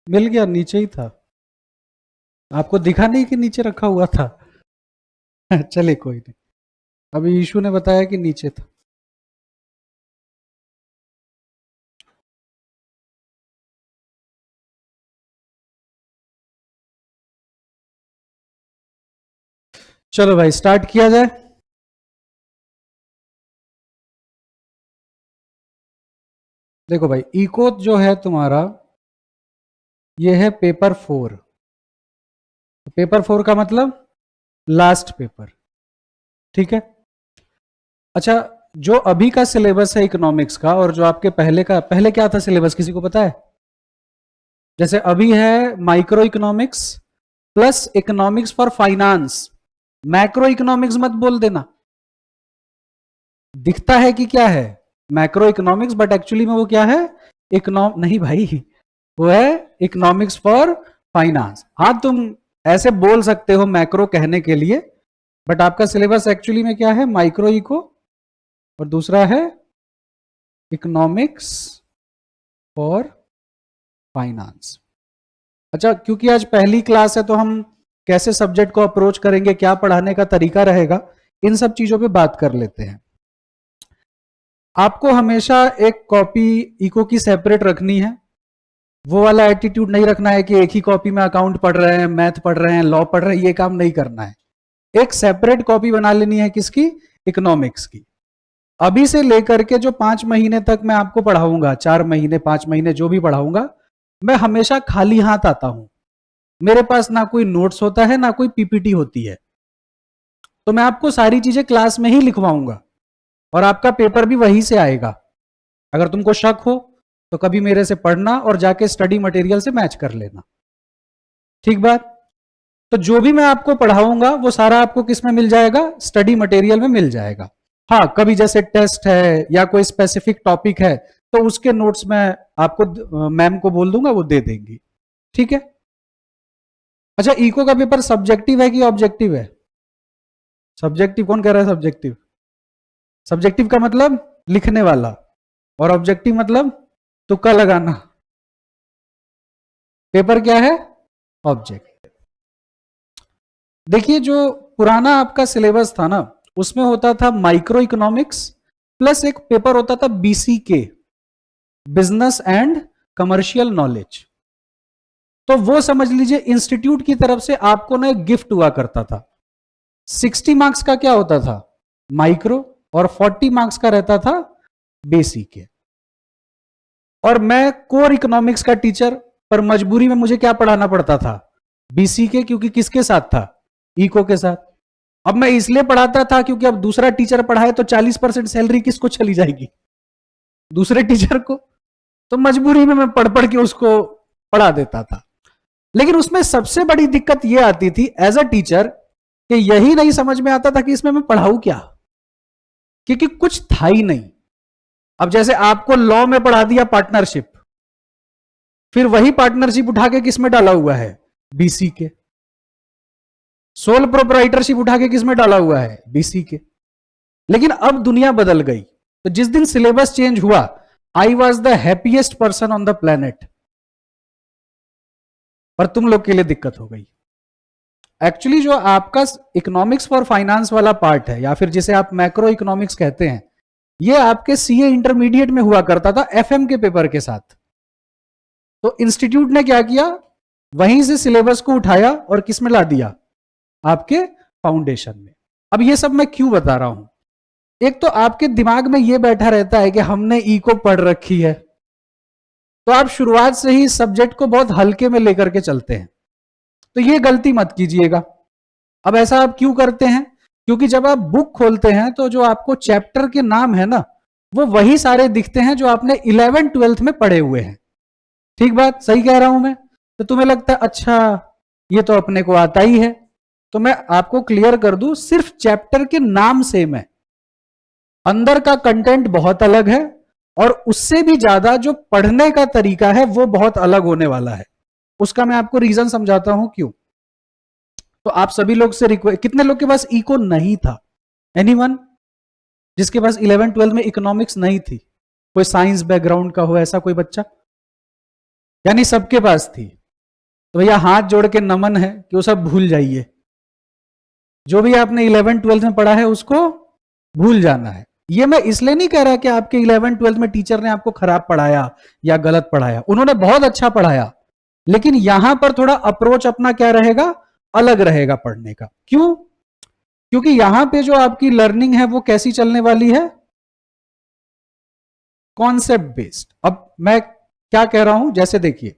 मिल गया, नीचे ही था। आपको दिखा नहीं कि नीचे रखा हुआ था? चलिए कोई नहीं, अभी ईशू ने बताया कि नीचे था। चलो भाई स्टार्ट किया जाए। देखो भाई, इको जो है तुम्हारा, ये है पेपर 4। पेपर 4 का मतलब लास्ट पेपर, ठीक है। अच्छा, जो अभी का सिलेबस है इकोनॉमिक्स का और जो आपके पहले का, पहले क्या था सिलेबस, किसी को पता है? जैसे अभी है micro economics plus economics for finance. Macro economics मत बोल देना, दिखता है कि क्या है मैक्रो इकोनॉमिक्स, बट एक्चुअली में वो क्या है? नहीं भाई, वो है इकोनॉमिक्स फॉर फाइनेंस। हाँ, तुम ऐसे बोल सकते हो मैक्रो कहने के लिए, बट आपका सिलेबस एक्चुअली में क्या है? माइक्रो इको, और दूसरा है इकोनॉमिक्स फॉर फाइनेंस। अच्छा, क्योंकि आज पहली क्लास है तो हम कैसे सब्जेक्ट को अप्रोच करेंगे, क्या पढ़ाने का तरीका रहेगा, इन सब चीजों पे बात कर लेते हैं। आपको हमेशा एक कॉपी इको की सेपरेट रखनी है। वो वाला एटीट्यूड नहीं रखना है कि एक ही कॉपी में अकाउंट पढ़ रहे हैं, मैथ पढ़ रहे हैं, लॉ पढ़ रहे हैं, ये काम नहीं करना है। एक सेपरेट कॉपी बना लेनी है, किसकी? इकोनॉमिक्स की। अभी से लेकर के जो 5 महीने तक मैं आपको पढ़ाऊंगा, 4 महीने 5 महीने जो भी पढ़ाऊंगा, मैं हमेशा खाली हाथ आता हूं। मेरे पास ना कोई नोट्स होता है, ना कोई पीपीटी होती है। तो मैं आपको सारी चीजें क्लास में ही लिखवाऊंगा और आपका पेपर भी वहीं से आएगा। अगर तुमको शक हो तो कभी मेरे से पढ़ना और जाके स्टडी मटेरियल से मैच कर लेना, ठीक बात? तो जो भी मैं आपको पढ़ाऊंगा वो सारा आपको किस में मिल जाएगा? स्टडी मटेरियल में मिल जाएगा। हाँ, कभी जैसे टेस्ट है या कोई स्पेसिफिक टॉपिक है तो उसके नोट्स मैं आपको मैम को बोल दूंगा, वो दे देंगी, ठीक है। अच्छा, इको का पेपर सब्जेक्टिव है कि ऑब्जेक्टिव है? सब्जेक्टिव कौन कह रहा है? सब्जेक्टिव, सब्जेक्टिव का मतलब लिखने वाला, और ऑब्जेक्टिव मतलब तुक्का लगाना। पेपर क्या है? ऑब्जेक्ट। देखिए, जो पुराना आपका सिलेबस था ना, उसमें होता था माइक्रो इकोनॉमिक्स प्लस एक पेपर होता था BCK, business and commercial knowledge. तो वो समझ लीजिए इंस्टीट्यूट की तरफ से आपको ना एक गिफ्ट हुआ करता था। 60 मार्क्स का क्या होता था? माइक्रो, और 40 मार्क्स का रहता था बेसिक। और मैं कोर इकोनॉमिक्स का टीचर, पर मजबूरी में मुझे क्या पढ़ाना पड़ता था? बीसीके, क्योंकि किसके साथ था? इको के साथ। अब मैं इसलिए पढ़ाता था क्योंकि अब दूसरा टीचर पढ़ाए तो 40% सैलरी किसको चली जाएगी? दूसरे टीचर को। तो मजबूरी में मैं पढ़ पढ़ के उसको पढ़ा देता था। लेकिन उसमें सबसे बड़ी दिक्कत यह आती थी एज अ टीचर कि यही नहीं समझ में आता था कि इसमें मैं पढ़ाऊं क्या, क्योंकि कुछ था ही नहीं। अब जैसे आपको लॉ में पढ़ा दिया पार्टनरशिप, फिर वही पार्टनरशिप उठा के किस में डाला हुआ है? बीसी के। सोल प्रोप्राइटरशिप उठा के किस में डाला हुआ है? बीसी के। लेकिन अब दुनिया बदल गई, तो जिस दिन सिलेबस चेंज हुआ, I was the happiest person on the planet. पर तुम लोग के लिए दिक्कत हो गई। एक्चुअली जो आपका इकोनॉमिक्स फॉर फाइनेंस वाला पार्ट है, या फिर जिसे आप मैक्रो इकोनॉमिक्स कहते हैं, ये आपके सीए इंटरमीडिएट में हुआ करता था एफएम के पेपर के साथ। तो इंस्टीट्यूट ने क्या किया? वहीं से सिलेबस को उठाया और किस में ला दिया? आपके फाउंडेशन में। अब ये सब मैं क्यों बता रहा हूं? एक तो आपके दिमाग में ये बैठा रहता है कि हमने इको पढ़ रखी है, तो आप शुरुआत से ही सब्जेक्ट को बहुत हल्के में लेकर के चलते हैं। तो ये गलती मत कीजिएगा। अब ऐसा आप क्यों करते हैं? क्योंकि जब आप बुक खोलते हैं तो जो आपको चैप्टर के नाम है ना, वो वही सारे दिखते हैं जो आपने 11th-12th में पढ़े हुए हैं। ठीक बात, सही कह रहा हूं मैं? तो तुम्हें लगता है अच्छा ये तो अपने को आता ही है। तो मैं आपको क्लियर कर दूं, सिर्फ चैप्टर के नाम सेम है, अंदर का कंटेंट बहुत अलग है, और उससे भी ज्यादा जो पढ़ने का तरीका है वो बहुत अलग होने वाला है। उसका मैं आपको रीजन समझाता हूं क्यों। तो आप सभी लोग से रिक्वेस्ट, कितने लोग के पास इको नहीं था? एनीवन जिसके पास 11th-12th में इकोनॉमिक्स नहीं थी? कोई साइंस बैकग्राउंड का हो ऐसा कोई बच्चा? यानी सबके पास थी। तो भैया हाथ जोड़ के नमन है कि वो सब भूल जाइए, जो भी आपने 11th-12th में पढ़ा है उसको भूल जाना है। ये मैं इसलिए नहीं कह रहा कि आपके 11th-12th में टीचर ने आपको खराब पढ़ाया या गलत पढ़ाया, उन्होंने बहुत अच्छा पढ़ाया, लेकिन यहां पर थोड़ा अप्रोच अपना क्या रहेगा, अलग रहेगा पढ़ने का। क्यों? क्योंकि यहां पे जो आपकी लर्निंग है वो कैसी चलने वाली है, कॉन्सेप्ट बेस्ड। अब मैं क्या कह रहा हूं, जैसे देखिए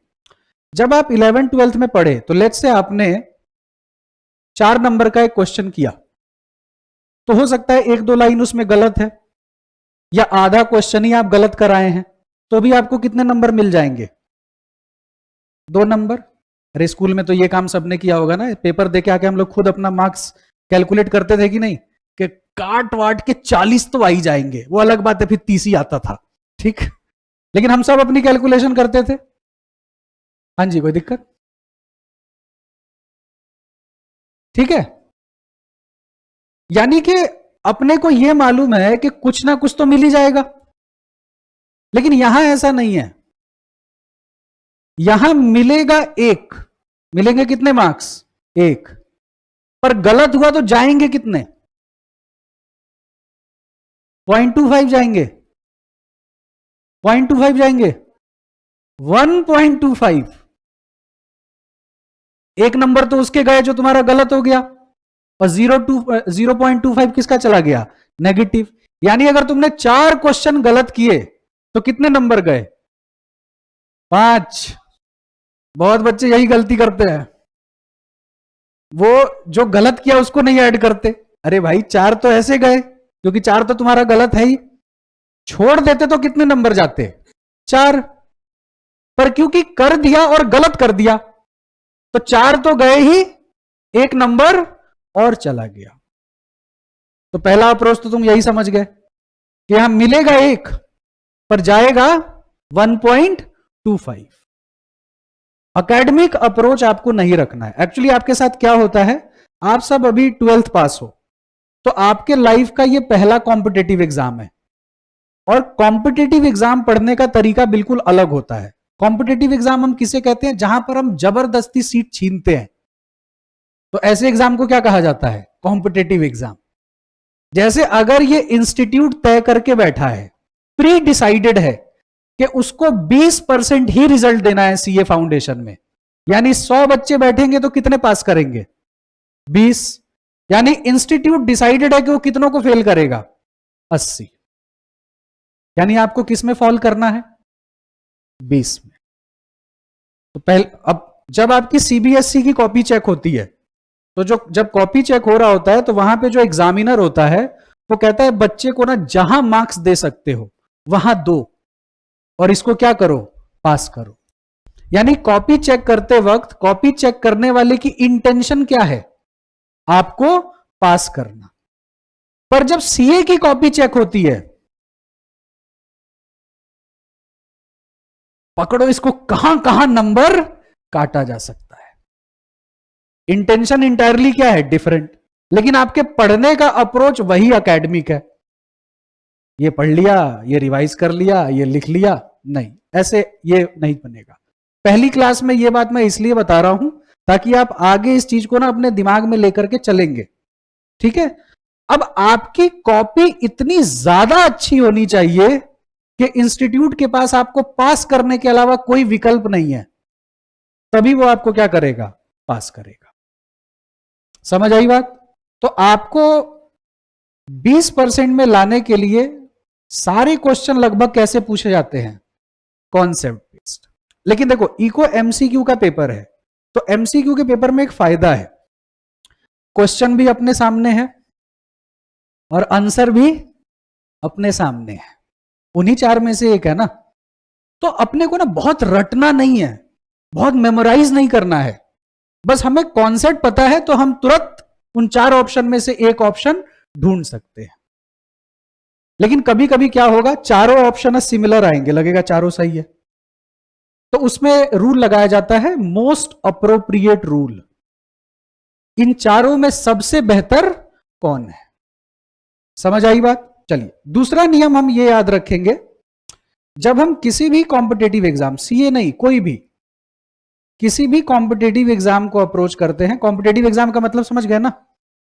जब आप 11th-12th में पढ़े तो लेट्स से आपने 4 नंबर का एक क्वेश्चन किया, तो हो सकता है 1-2 लाइन उसमें गलत है या आधा क्वेश्चन ही आप गलत कराए हैं, तो भी आपको कितने नंबर मिल जाएंगे, 2 नंबर। अरे स्कूल में तो ये काम सबने किया होगा ना, पेपर दे के आके हम लोग खुद अपना मार्क्स कैलकुलेट करते थे कि नहीं, कि काट वाट के 40 तो आ ही जाएंगे, वो अलग बात है फिर 30 ही आता था, ठीक, लेकिन हम सब अपनी कैलकुलेशन करते थे। हाँ जी, कोई दिक्कत? ठीक है, यानी कि अपने को यह मालूम है कि कुछ ना कुछ तो मिल ही जाएगा, लेकिन यहां ऐसा नहीं है। यहां मिलेगा 1, मिलेंगे कितने मार्क्स, 1, पर गलत हुआ तो जाएंगे कितने, 0.25 जाएंगे, 0.25 जाएंगे, 1.25। एक नंबर तो उसके गए जो तुम्हारा गलत हो गया, और 0.25 किसका चला गया, नेगेटिव। यानी अगर तुमने 4 क्वेश्चन गलत किए तो कितने नंबर गए, 5। बहुत बच्चे यही गलती करते हैं, वो जो गलत किया उसको नहीं ऐड करते। अरे भाई 4 तो ऐसे गए क्योंकि 4 तो तुम्हारा गलत है ही, छोड़ देते तो कितने नंबर जाते, 4, पर क्योंकि कर दिया और गलत कर दिया तो 4 तो गए ही, 1 नंबर और चला गया। तो पहला अप्रोच तो तुम यही समझ गए कि यहां मिलेगा 1 पर जाएगा 1.25। एकेडमिक अप्रोच आपको नहीं रखना है। एक्चुअली आपके साथ क्या होता है, आप सब अभी 12th पास हो, तो आपके लाइफ का ये पहला कॉम्पिटेटिव एग्जाम है, और कॉम्पिटेटिव एग्जाम पढ़ने का तरीका बिल्कुल अलग होता है। कॉम्पिटेटिव एग्जाम हम किसे कहते हैं, जहां पर हम जबरदस्ती सीट छीनते हैं, तो ऐसे एग्जाम को क्या कहा जाता है, कॉम्पिटेटिव एग्जाम। जैसे अगर ये इंस्टीट्यूट तय करके बैठा है, प्री डिसाइडेड है कि उसको 20% ही रिजल्ट देना है सीए फाउंडेशन में, यानी 100 बच्चे बैठेंगे तो कितने पास करेंगे, 20, यानी इंस्टीट्यूट डिसाइडेड है कि वो कितनों को फेल करेगा, 80, यानी आपको किस में फॉल करना है, 20 में। तो पहले, अब जब आपकी सीबीएसई की कॉपी चेक होती है, तो जो जब कॉपी चेक हो रहा होता है तो वहां पे जो एग्जामिनर होता है वो कहता है बच्चे को ना जहां मार्क्स दे सकते हो वहां दो, और इसको क्या करो, पास करो। यानी कॉपी चेक करते वक्त कॉपी चेक करने वाले की इंटेंशन क्या है, आपको पास करना। पर जब सीए की कॉपी चेक होती है, पकड़ो इसको, कहां कहां नंबर काटा जा सकता है। इंटेंशन इंटायरली क्या है, डिफरेंट, लेकिन आपके पढ़ने का अप्रोच वही एकेडमिक है। ये पढ़ लिया, ये रिवाइज कर लिया, ये लिख लिया, नहीं, ऐसे ये नहीं बनेगा। पहली क्लास में ये बात मैं इसलिए बता रहा हूं ताकि आप आगे इस चीज को ना अपने दिमाग में लेकर के चलेंगे, ठीक है। अब आपकी कॉपी इतनी ज्यादा अच्छी होनी चाहिए कि इंस्टीट्यूट के पास आपको पास करने के अलावा कोई विकल्प नहीं है, तभी वो आपको क्या करेगा, पास करेगा। समझ आई बात? तो आपको 20% में लाने के लिए सारे क्वेश्चन लगभग कैसे पूछे जाते हैं, कॉन्सेप्ट बेस्ड। लेकिन देखो इको एमसीक्यू का पेपर है, तो एमसीक्यू के पेपर में एक फायदा है, क्वेश्चन भी अपने सामने है और आंसर भी अपने सामने है, उन्हीं 4 में से एक है ना। तो अपने को ना बहुत रटना नहीं है, बहुत मेमोराइज नहीं करना है, बस हमें कॉन्सेप्ट पता है तो हम तुरंत उन 4 ऑप्शन में से एक ऑप्शन ढूंढ सकते हैं। लेकिन कभी कभी क्या होगा, चारों ऑप्शन सिमिलर आएंगे, लगेगा चारों सही है, तो उसमें रूल लगाया जाता है मोस्ट अप्रोप्रिएट रूल, इन चारों में सबसे बेहतर कौन है। समझ आई बात? चलिए दूसरा नियम हम ये याद रखेंगे, जब हम किसी भी कॉम्पिटेटिव एग्जाम, सीए नहीं कोई भी, किसी भी कॉम्पिटेटिव एग्जाम को अप्रोच करते हैं, कॉम्पिटेटिव एग्जाम का मतलब समझ गए ना,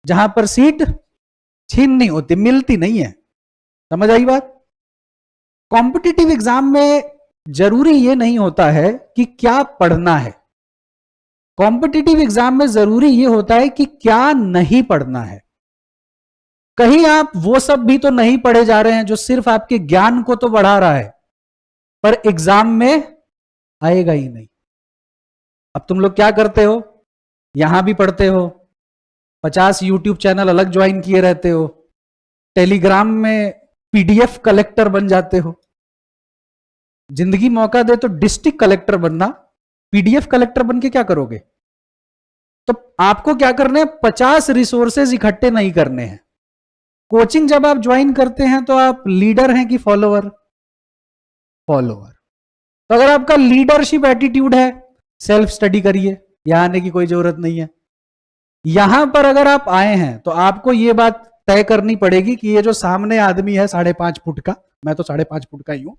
जहां पर सीट छीन नहीं होती, मिलती नहीं है, समझ आई बात। कॉम्पिटेटिव एग्जाम में जरूरी ये नहीं होता है कि क्या पढ़ना है, कॉम्पिटेटिव एग्जाम में जरूरी ये होता है कि क्या नहीं पढ़ना है। कहीं आप वो सब भी तो नहीं पढ़े जा रहे हैं जो सिर्फ आपके ज्ञान को तो बढ़ा रहा है, पर एग्जाम में आएगा ही नहीं। अब तुम लोग क्या करते हो, यहां भी पढ़ते हो, 50 यूट्यूब चैनल अलग ज्वाइन किए रहते हो, टेलीग्राम में पीडीएफ कलेक्टर बन जाते हो। जिंदगी मौका दे तो डिस्ट्रिक्ट कलेक्टर बनना, पीडीएफ कलेक्टर बन के क्या करोगे। तो आपको क्या करने हैं, 50 रिसोर्सेज इकट्ठे नहीं करने हैं। कोचिंग जब आप ज्वाइन करते हैं तो आप लीडर हैं कि फॉलोअर, फॉलोअर। तो अगर आपका लीडरशिप एटीट्यूड है, सेल्फ स्टडी करिए, यहां आने की कोई जरूरत नहीं है। यहां पर अगर आप आए हैं तो आपको यह बात तय करनी पड़ेगी कि ये जो सामने आदमी है 5.5 फुट का, मैं तो 5.5 फुट का ही हूं,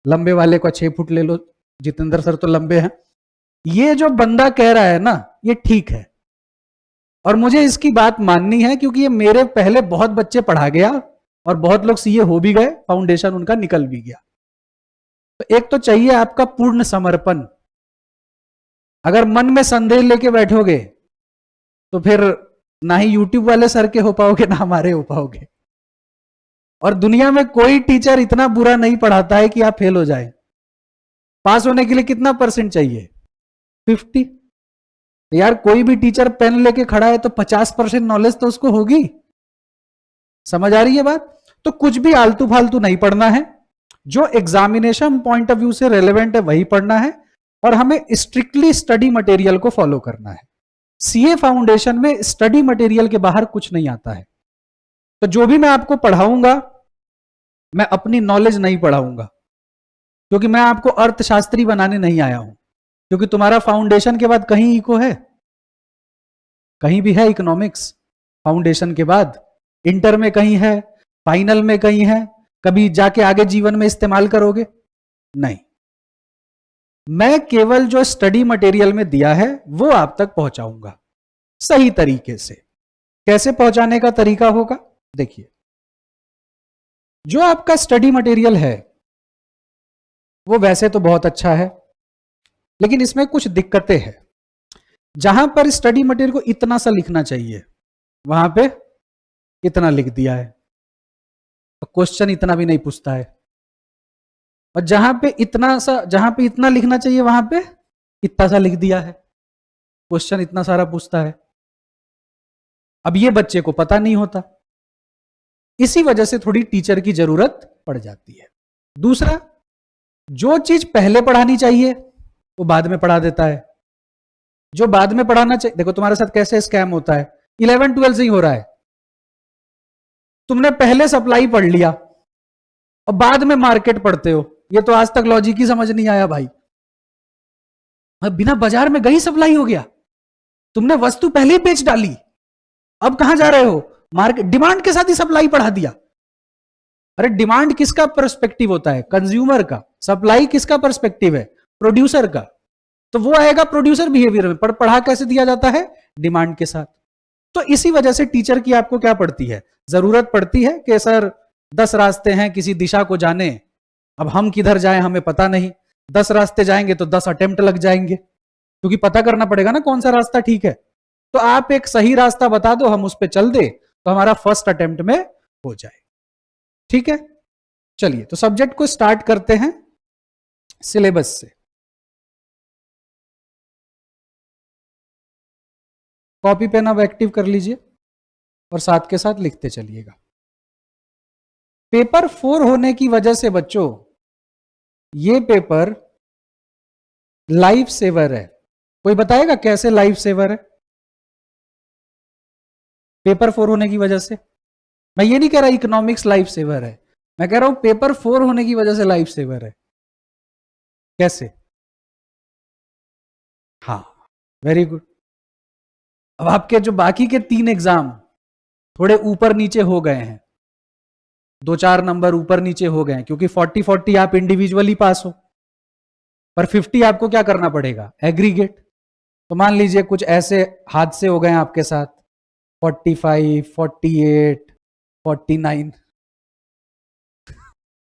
लंबे वाले को 6 फुट ले लो, जितेंद्र सर तो लंबे हैं, ये जो बंदा कह रहा है ना ये ठीक है, और मुझे इसकी बात माननी है, क्योंकि ये मेरे पहले बहुत बच्चे पढ़ा गया और बहुत लोग सीए हो भी गए, फाउंडेशन उनका निकल भी गया। तो एक तो चाहिए आपका पूर्ण समर्पण। अगर मन में संदेह लेके बैठोगे तो फिर ना ही यूट्यूब वाले सर के हो पाओगे, ना हमारे हो पाओगे। और दुनिया में कोई टीचर इतना बुरा नहीं पढ़ाता है कि आप फेल हो जाए। पास होने के लिए कितना परसेंट चाहिए, 50। यार कोई भी टीचर पेन लेके खड़ा है तो 50% नॉलेज तो उसको होगी, समझ आ रही है बात। तो कुछ भी आलतू फालतू नहीं पढ़ना है, जो एग्जामिनेशन पॉइंट ऑफ व्यू से रेलेवेंट है वही पढ़ना है, और हमें स्ट्रिक्टली स्टडी मटेरियल को फॉलो करना है। सीए फाउंडेशन में स्टडी मटेरियल के बाहर कुछ नहीं आता है। तो जो भी मैं आपको पढ़ाऊंगा मैं अपनी नॉलेज नहीं पढ़ाऊंगा, क्योंकि मैं आपको अर्थशास्त्री बनाने नहीं आया हूं। क्योंकि तुम्हारा फाउंडेशन के बाद कहीं इको है, कहीं भी है इकोनॉमिक्स फाउंडेशन के बाद, इंटर में कहीं है, फाइनल में कहीं है, कभी जाके आगे जीवन में इस्तेमाल करोगे नहीं। मैं केवल जो स्टडी मटेरियल में दिया है वो आप तक पहुंचाऊंगा सही तरीके से। कैसे पहुंचाने का तरीका होगा, देखिए, जो आपका स्टडी मटेरियल है वो वैसे तो बहुत अच्छा है, लेकिन इसमें कुछ दिक्कतें हैं। जहां पर स्टडी मटेरियल को इतना सा लिखना चाहिए वहां पे इतना लिख दिया है, क्वेश्चन इतना भी नहीं पूछता है। और जहां पे इतना लिखना चाहिए वहां पे इतना सा लिख दिया है, क्वेश्चन इतना सारा पूछता है। अब ये बच्चे को पता नहीं होता, इसी वजह से थोड़ी टीचर की जरूरत पड़ जाती है। दूसरा, जो चीज पहले पढ़ानी चाहिए वो बाद में पढ़ा देता है, जो बाद में पढ़ाना चाहिए। देखो तुम्हारे साथ कैसे स्कैम होता है, 11 12 से ही हो रहा है। तुमने पहले सप्लाई पढ़ लिया और बाद में मार्केट पढ़ते हो, ये तो आज तक लॉजिक ही समझ नहीं आया भाई। बिना बाजार में गई सप्लाई हो गया, तुमने वस्तु पहले ही बेच डाली, अब कहां जा रहे हो, मार्केट डिमांड के साथ ही सप्लाई पढ़ा दिया। अरे डिमांड किसका पर्सपेक्टिव होता है, कंज्यूमर का। सप्लाई किसका पर्सपेक्टिव है, प्रोड्यूसर का। तो वो आएगा प्रोड्यूसर बिहेवियर में, पर पढ़ा कैसे दिया जाता है, डिमांड के साथ। तो इसी वजह से टीचर की आपको क्या पड़ती है, जरूरत पड़ती है कि सर 10 रास्ते हैं किसी दिशा को जाने, अब हम किधर जाएं हमें पता नहीं। 10 रास्ते जाएंगे तो 10 अटेम्प्ट लग जाएंगे, क्योंकि पता करना पड़ेगा ना कौन सा रास्ता ठीक है। तो आप एक सही रास्ता बता दो, हम उस पर चल दे तो हमारा फर्स्ट अटेम्प्ट में हो जाए। ठीक है, चलिए तो सब्जेक्ट को स्टार्ट करते हैं सिलेबस से। कॉपी पेन अब एक्टिव कर लीजिए और साथ के साथ लिखते चलिएगा। पेपर 4 होने की वजह से बच्चों ये पेपर लाइफ सेवर है। कोई बताएगा कैसे लाइफ सेवर है पेपर 4 होने की वजह से? मैं ये नहीं कह रहा इकोनॉमिक्स लाइफ सेवर है, मैं कह रहा हूं पेपर 4 होने की वजह से लाइफ सेवर है। कैसे? हाँ, वेरी गुड। अब आपके जो बाकी के 3 एग्जाम थोड़े ऊपर नीचे हो गए हैं, 2-4 नंबर ऊपर नीचे हो गए हैं, क्योंकि 40-40 आप इंडिविजुअली पास हो, पर 50 आपको क्या करना पड़ेगा, एग्रीगेट। तो मान लीजिए कुछ ऐसे हादसे हो गए आपके साथ, 45, 48, 49,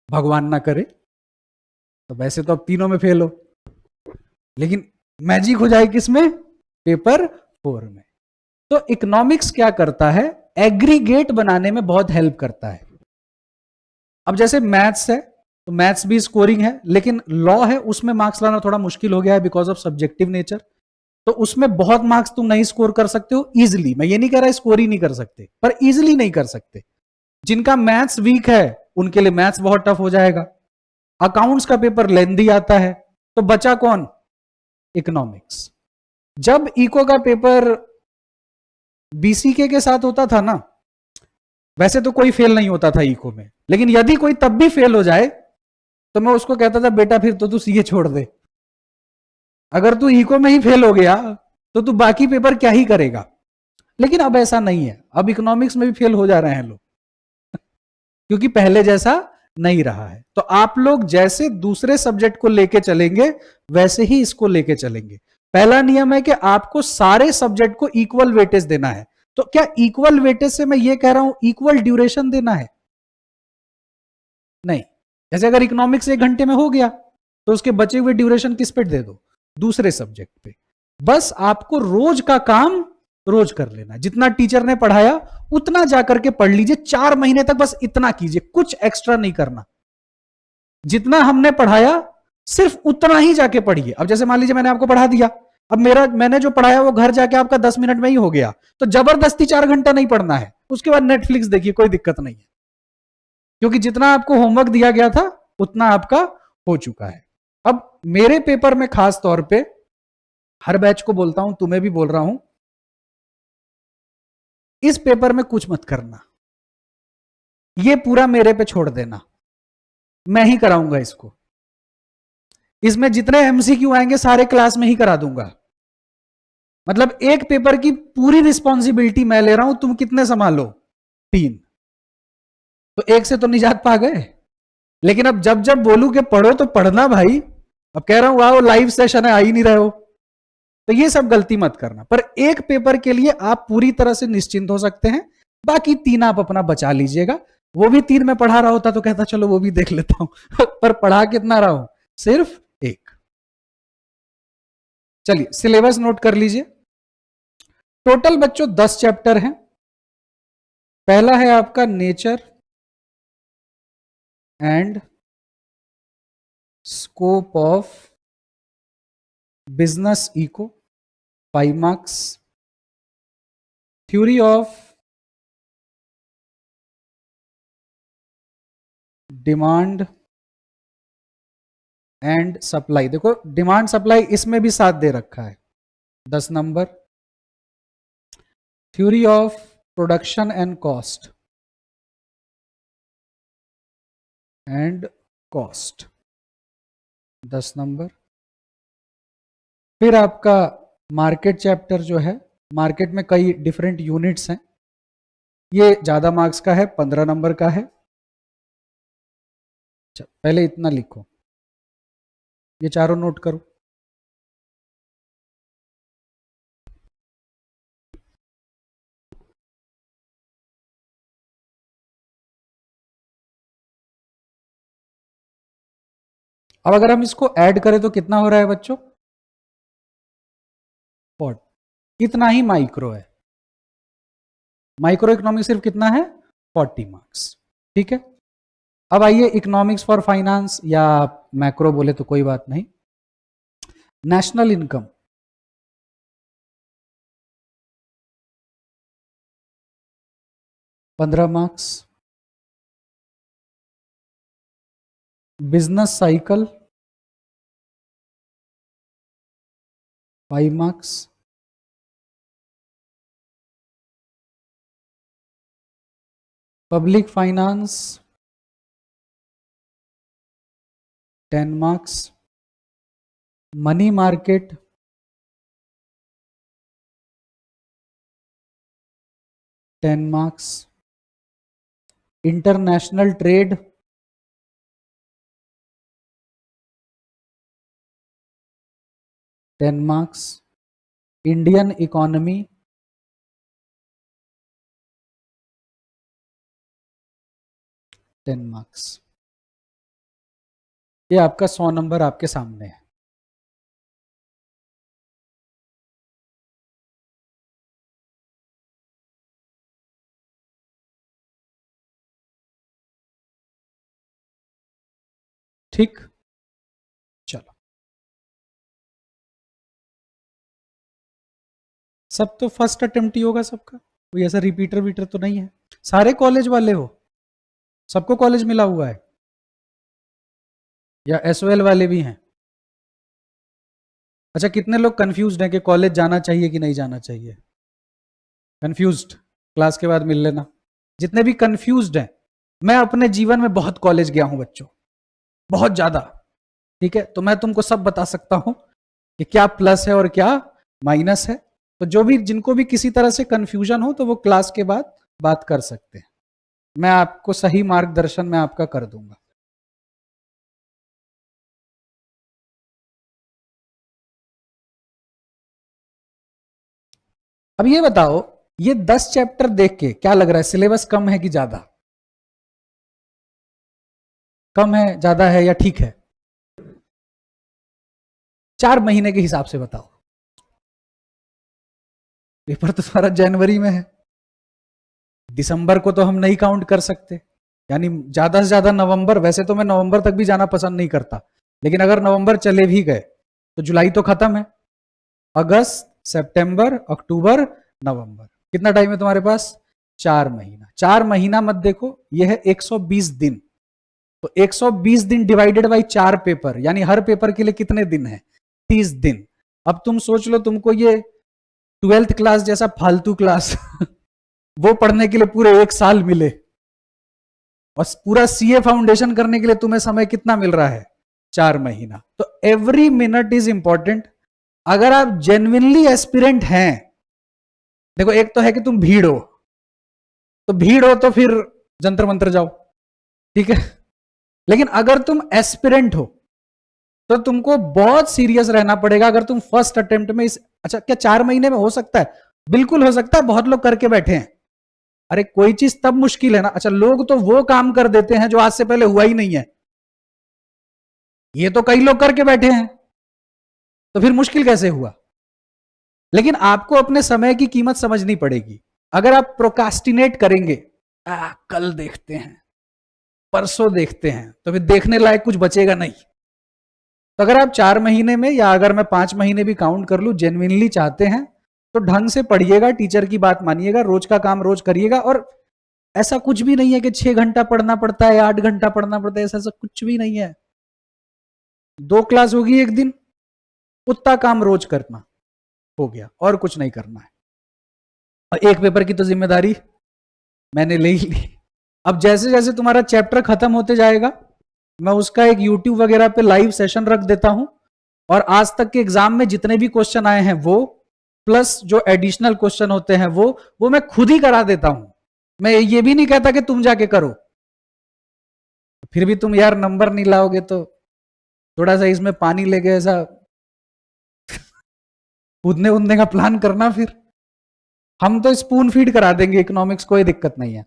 भगवान ना करे, तो वैसे तो अब तीनों में फेल हो, लेकिन मैजिक हो जाए किसमें? पेपर 4 में। तो इकोनॉमिक्स क्या करता है? एग्रीगेट बनाने में बहुत हेल्प करता है। अब जैसे मैथ्स है, तो मैथ्स भी स्कोरिंग है, लेकिन लॉ है, उसमें मार्क्स लाना थोड़ा मुश्किल हो गया है बिकॉज ऑफ सब्जेक्टिव नेचर। तो उसमें बहुत मार्क्स तुम नहीं स्कोर कर सकते हो इजिली। मैं ये नहीं कह रहा स्कोर ही नहीं कर सकते, पर इजिली नहीं कर सकते। जिनका मैथ्स वीक है उनके लिए मैथ्स बहुत टफ हो जाएगा। अकाउंट्स का पेपर लेंदी आता है, तो बचा कौन? इकोनॉमिक्स। जब इको का पेपर बीसीके के साथ होता था ना, वैसे तो कोई फेल नहीं होता था इको में, लेकिन यदि कोई तब भी फेल हो जाए तो मैं उसको कहता था बेटा फिर तो तू सीए छोड़ दे। अगर तू इको में ही फेल हो गया तो तू बाकी पेपर क्या ही करेगा। लेकिन अब ऐसा नहीं है, अब इकोनॉमिक्स में भी फेल हो जा रहे हैं लोग, क्योंकि पहले जैसा नहीं रहा है। तो आप लोग जैसे दूसरे सब्जेक्ट को लेके चलेंगे वैसे ही इसको लेके चलेंगे। पहला नियम है कि आपको सारे सब्जेक्ट को इक्वल वेटेज देना है। तो क्या इक्वल वेटेज से मैं ये कह रहा हूं इक्वल ड्यूरेशन देना है? नहीं। जैसे अगर इकोनॉमिक्स 1 घंटे में हो गया तो उसके बचे हुए ड्यूरेशन किस पे दे दो? दूसरे सब्जेक्ट पे। बस आपको रोज का काम रोज कर लेना, जितना टीचर ने पढ़ाया उतना जाकर के पढ़ लीजिए, 4 महीने तक बस इतना कीजिए, कुछ एक्स्ट्रा नहीं करना। जितना हमने पढ़ाया सिर्फ उतना ही जाके पढ़िए। अब जैसे मान लीजिए मैंने आपको पढ़ा दिया, अब मैंने जो पढ़ाया वो घर जाके आपका 10 मिनट में ही हो गया, तो जबरदस्ती 4 घंटा नहीं पढ़ना है, उसके बाद नेटफ्लिक्स देखिए, कोई दिक्कत नहीं है, क्योंकि जितना आपको होमवर्क दिया गया था उतना आपका हो चुका है। अब मेरे पेपर में खास तौर पे हर बैच को बोलता हूं, तुम्हें भी बोल रहा हूं, इस पेपर में कुछ मत करना, ये पूरा मेरे पे छोड़ देना, मैं ही कराऊंगा इसको। इसमें जितने एमसीक्यू आएंगे सारे क्लास में ही करा दूंगा। मतलब एक पेपर की पूरी रिस्पॉन्सिबिलिटी मैं ले रहा हूं, तुम कितने संभालो? 3। तो एक से तो निजात पा गए। लेकिन अब जब जब बोलूं कि पढ़ो तो पढ़ना भाई। अब कह रहा हूं आओ लाइव सेशन है, आ ही नहीं रहे हो, तो ये सब गलती मत करना। पर एक पेपर के लिए आप पूरी तरह से निश्चिंत हो सकते हैं, बाकी 3 आप अपना बचा लीजिएगा। वो भी 3 में पढ़ा रहा होता तो कहता चलो वो भी देख लेता हूं पर पढ़ा कितना रहा हूं? सिर्फ 1। चलिए सिलेबस नोट कर लीजिए। टोटल बच्चों 10 चैप्टर हैं। पहला है आपका nature and scope of business eco, 5 marks. Theory of demand and supply, देखो डिमांड सप्लाई इसमें भी 7 दे रखा है, 10 number. Theory of production and cost and cost, 10 number. फिर आपका मार्केट चैप्टर जो है, मार्केट में कई डिफरेंट यूनिट्स हैं, ये ज्यादा मार्क्स का है, 15 नंबर का है। पहले इतना लिखो, ये चारों नोट करो। अब अगर हम इसको ऐड करें तो कितना हो रहा है बच्चों? 40। इतना ही माइक्रो है। माइक्रो इकोनॉमिक्स सिर्फ कितना है? 40 मार्क्स। ठीक है। अब आइए इकोनॉमिक्स फॉर फाइनेंस, या मैक्रो बोले तो कोई बात नहीं। नेशनल इनकम, पंद्रह marks. Business cycle, 5 marks. Public finance, 10 marks. Money market, 10 marks. International trade, 10 marks. Indian economy ten marks. ये आपका 100 नंबर आपके सामने है। ठीक, चलो। सब तो फर्स्ट अटेम्प्ट ही होगा सबका, कोई ऐसा रिपीटर वीटर तो नहीं है। सारे कॉलेज वाले हो, सबको कॉलेज मिला हुआ है, या एसओएल वाले भी हैं? अच्छा, कितने लोग कंफ्यूज्ड हैं कि कॉलेज जाना चाहिए कि नहीं जाना चाहिए? कंफ्यूज्ड, क्लास के बाद मिल लेना। जितने भी कंफ्यूज्ड हैं, मैं अपने जीवन में बहुत कॉलेज गया हूं बच्चों, बहुत ज्यादा। ठीक है, तो मैं तुमको सब बता सकता हूं कि क्या प्लस है और क्या माइनस है। तो जो भी, जिनको भी किसी तरह से कंफ्यूजन हो तो वो क्लास के बाद बात कर सकते हैं, मैं आपको सही मार्गदर्शन मैं आपका कर दूंगा। अब ये बताओ, ये 10 चैप्टर देख के क्या लग रहा है, सिलेबस कम है कि ज्यादा? कम है, ज्यादा है, या ठीक है? 4 महीने के हिसाब से बताओ। पेपर तो सारा जनवरी में है, दिसंबर को तो हम नहीं काउंट कर सकते, यानी ज्यादा से ज्यादा नवंबर। वैसे तो मैं नवंबर तक भी जाना पसंद नहीं करता, लेकिन अगर नवंबर चले भी गए तो जुलाई तो खत्म है। अगस्त, सितंबर, अक्टूबर, नवंबर, कितना टाइम है तुम्हारे पास? 4 महीना। 4 महीना मत देखो, यह है 120 दिन। तो 120 दिन डिवाइडेड बाई 4 पेपर, यानी हर पेपर के लिए कितने दिन है? 30 दिन। अब तुम सोच लो, तुमको ये 12th क्लास जैसा फालतू क्लास वो पढ़ने के लिए पूरे 1 साल मिले, और पूरा सीए फाउंडेशन करने के लिए तुम्हें समय कितना मिल रहा है? 4 महीना। तो एवरी मिनट इज इंपॉर्टेंट। अगर आप जेन्युइनली एस्पिरेंट हैं, देखो एक तो है कि तुम भीड़ हो, तो भीड़ हो तो फिर जंतर मंतर जाओ, ठीक है। लेकिन अगर तुम एस्पिरेंट हो तो तुमको बहुत सीरियस रहना पड़ेगा। अगर तुम फर्स्ट अटेम्प्ट में इस, अच्छा क्या 4 महीने में हो सकता है? बिल्कुल हो सकता है, बहुत लोग करके बैठे हैं। अरे कोई चीज तब मुश्किल है ना। अच्छा, लोग तो वो काम कर देते हैं जो आज से पहले हुआ ही नहीं है, ये तो कई लोग करके बैठे हैं, तो फिर मुश्किल कैसे हुआ? लेकिन आपको अपने समय की कीमत समझनी पड़ेगी। अगर आप प्रोकास्टिनेट करेंगे, कल देखते हैं, परसों देखते हैं, तो फिर देखने लायक कुछ बचेगा नहीं। तो अगर आप 4 महीने में, या अगर मैं 5 महीने भी काउंट कर लूं, जेन्युइनली चाहते हैं तो ढंग से पढ़िएगा, टीचर की बात मानिएगा, रोज का काम रोज करिएगा। और ऐसा कुछ भी नहीं है कि 6 घंटा पढ़ना पड़ता है, 8 घंटा पढ़ना पड़ता है, ऐसा कुछ भी नहीं है। 2 क्लास होगी एक दिन, उतना काम रोज करना, हो गया, और कुछ नहीं करना है। और एक पेपर की तो जिम्मेदारी मैंने ले ही ली। अब जैसे जैसे तुम्हारा चैप्टर खत्म होते जाएगा, मैं उसका एक यूट्यूब वगैरह पे लाइव सेशन रख देता हूं, और आज तक के एग्जाम में जितने भी क्वेश्चन आए हैं वो, प्लस जो एडिशनल क्वेश्चन होते हैं वो मैं खुद ही करा देता हूं। मैं ये भी नहीं कहता कि तुम जाके करो, फिर भी तुम यार नंबर नहीं लाओगे तो थोड़ा सा इसमें पानी लेके ऐसा कूदने उदने का प्लान करना। फिर हम तो स्पून फीड करा देंगे इकोनॉमिक्स, कोई दिक्कत नहीं है।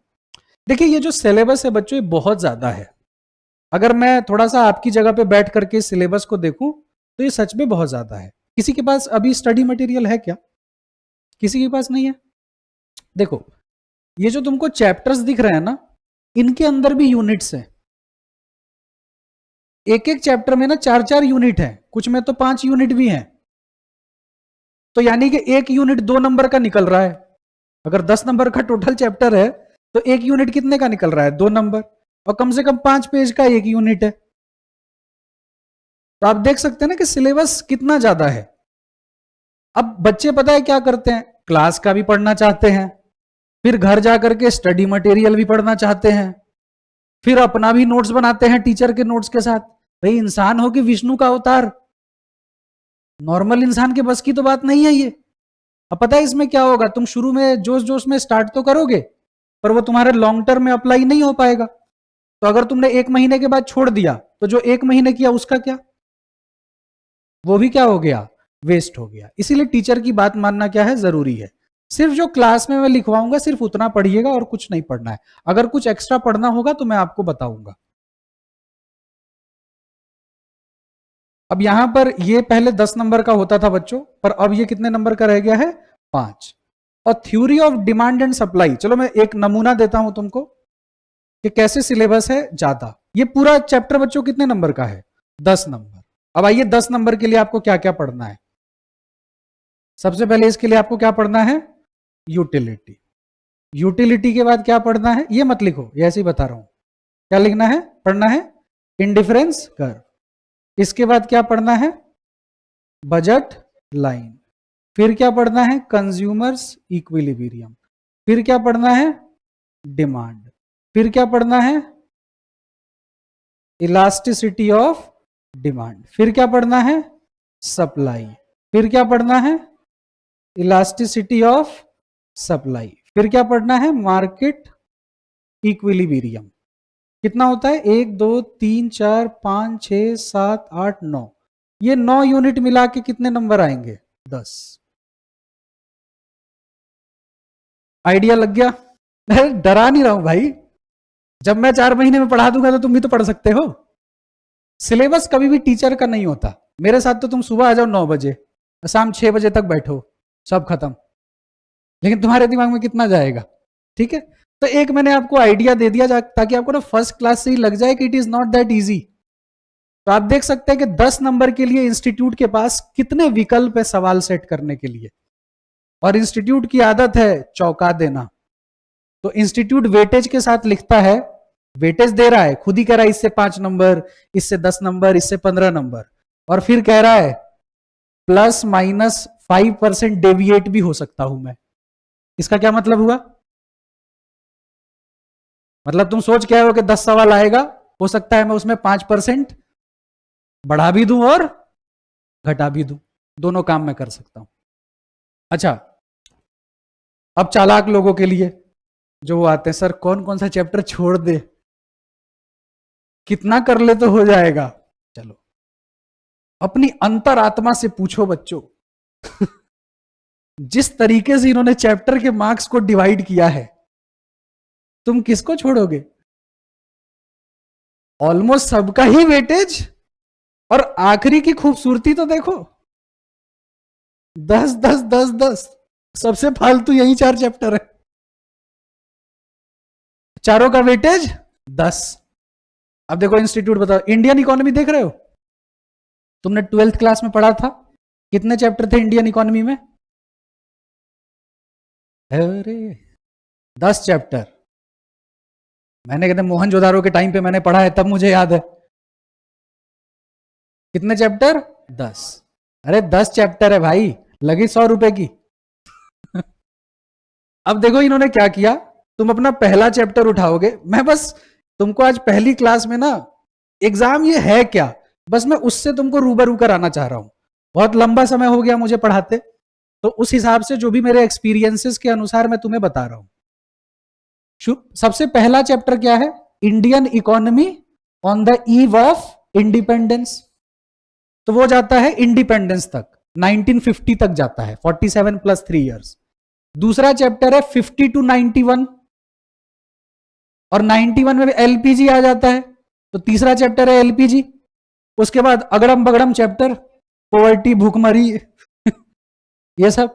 देखिए ये जो सिलेबस है बच्चों, ये बहुत ज्यादा है। अगर मैं थोड़ा सा आपकी जगह पे बैठ करके सिलेबस को देखूं तो ये सच में बहुत ज्यादा है। किसी के पास अभी स्टडी मटेरियल है क्या? किसी के पास नहीं है? देखो, ये जो तुमको चैप्टर्स दिख रहे हैं ना, इनके अंदर भी यूनिट्स हैं। एक एक चैप्टर में ना 4-4 यूनिट है, कुछ में तो 5 यूनिट भी हैं। तो यानी कि एक यूनिट 2 नंबर का निकल रहा है। अगर 10 नंबर का टोटल चैप्टर है तो एक यूनिट कितने का निकल रहा है? 2 नंबर, और कम से कम 5 पेज का एक यूनिट है। तो आप देख सकते हैं ना कि सिलेबस कितना ज्यादा है। अब बच्चे पता है क्या करते हैं, क्लास का भी पढ़ना चाहते हैं, फिर घर जाकर के स्टडी मटेरियल भी पढ़ना चाहते हैं, फिर अपना भी नोट्स बनाते हैं टीचर के नोट्स के साथ। भाई इंसान हो कि विष्णु का अवतार, नॉर्मल इंसान के बस की तो बात नहीं है ये। अब पता है इसमें क्या होगा, तुम शुरू में जोश जोश में स्टार्ट तो करोगे, पर वो तुम्हारे लॉन्ग टर्म में अप्लाई नहीं हो पाएगा। तो अगर तुमने 1 महीने के बाद छोड़ दिया तो जो 1 महीने किया उसका क्या? वो भी क्या हो गया? वेस्ट हो गया। इसीलिए टीचर की बात मानना क्या है, जरूरी है। सिर्फ जो क्लास में मैं लिखवाऊंगा सिर्फ उतना पढ़िएगा और कुछ नहीं पढ़ना है। अगर कुछ एक्स्ट्रा पढ़ना होगा तो मैं आपको बताऊंगा। अब यहां पर ये पहले 10 नंबर का होता था बच्चों, पर अब ये कितने नंबर का रह गया है, 5। और theory of demand and supply, चलो मैं एक नमूना देता हूं तुमको कि कैसे सिलेबस है ज्यादा। ये पूरा चैप्टर बच्चों कितने नंबर का है, 10 नंबर। अब आइए 10 नंबर के लिए आपको क्या क्या पढ़ना है। सबसे पहले इसके लिए आपको क्या पढ़ना है, यूटिलिटी। यूटिलिटी के बाद क्या पढ़ना है, ये मत लिखो, ये ऐसे ही बता रहा हूं। क्या लिखना है, पढ़ना है इंडिफरेंस कर्व। इसके बाद क्या पढ़ना है, बजट लाइन। फिर क्या पढ़ना है, कंज्यूमर्स इक्विलिब्रियम। फिर क्या पढ़ना है, डिमांड। फिर क्या पढ़ना है, इलास्टिसिटी ऑफ डिमांड। फिर क्या पढ़ना है, सप्लाई। फिर क्या पढ़ना है, इलास्टिसिटी ऑफ सप्लाई। फिर क्या पढ़ना है, मार्केट इक्विलिब्रियम। कितना होता है, 1 2 3 4 5 6 7 8 9। ये 9 यूनिट मिला के कितने नंबर आएंगे, 10। आइडिया लग गया। डरा नहीं रहा हूं भाई, जब मैं 4 महीने में पढ़ा दूंगा तो तुम भी तो पढ़ सकते हो। सिलेबस कभी भी टीचर का नहीं होता। मेरे साथ तो तुम सुबह आ जाओ 9 बजे, शाम 6 बजे तक बैठो, सब खत्म। लेकिन तुम्हारे दिमाग में कितना जाएगा, ठीक है। तो एक मैंने आपको आइडिया दे दिया ताकि आपको ना फर्स्ट क्लास से ही लग जाए कि it is not that easy. तो आप देख सकते हैं कि 10 नंबर के लिए इंस्टीट्यूट के पास कितने विकल्प है सवाल सेट करने के लिए। और इंस्टीट्यूट की आदत है चौंका देना। तो इंस्टीट्यूट वेटेज के साथ लिखता है, वेटेज दे रहा है, खुद ही कह रहा है इससे 5 नंबर, इससे 10 नंबर, इससे 15 नंबर। और फिर कह रहा है ±5% डेविएट भी हो सकता हूं मैं। इसका क्या मतलब हुआ, मतलब तुम सोच क्या हो कि 10 सवाल आएगा, हो सकता है मैं उसमें 5% बढ़ा भी दूं और घटा भी दूं, दोनों काम मैं कर सकता हूं। अच्छा, अब चालाक लोगों के लिए जो वो आते हैं, सर कौन कौन सा चैप्टर छोड़ दे, कितना कर ले तो हो जाएगा। चलो अपनी अंतरात्मा से पूछो बच्चों। जिस तरीके से इन्होंने चैप्टर के मार्क्स को डिवाइड किया है, तुम किसको छोड़ोगे। ऑलमोस्ट सबका ही वेटेज। और आखिरी की खूबसूरती तो देखो, 10 10 10 10। सबसे फालतू यही 4 चैप्टर है, चारों का वेटेज 10। अब देखो इंस्टीट्यूट बताओ, इंडियन इकोनॉमी देख रहे हो, तुमने 12th क्लास में पढ़ा था, कितने चैप्टर थे इंडियन इकोनॉमी में, अरे 10 चैप्टर। मैंने कहते मोहनजोदारो के टाइम पे मैंने पढ़ा है, तब मुझे याद है। कितने चैप्टर, 10। अरे 10 चैप्टर है भाई, लगी 100 रुपए की। अब देखो इन्होंने क्या किया, तुम अपना पहला चैप्टर उठाओगे, मैं बस तुमको आज पहली क्लास में ना, एग्जाम ये है क्या, बस मैं उससे तुमको रूबरू कराना चाह रहा हूं। बहुत लंबा समय हो गया मुझे पढ़ाते, तो उस हिसाब से जो भी मेरे एक्सपीरियंसेस के अनुसार मैं तुम्हें बता रहा हूं। सबसे पहला चैप्टर क्या है, Indian economy on the eve of independence. तो वो जाता है इंडिपेंडेंस तक, 1950 तक जाता है, 47 + 3 इयर्स। दूसरा चैप्टर है 50 to 91, और 91 में एलपीजी आ जाता है, तो तीसरा चैप्टर है एलपीजी। उसके बाद अगड़म बगड़म चैप्टर, पॉवर्टी, भूखमरी, ये सब।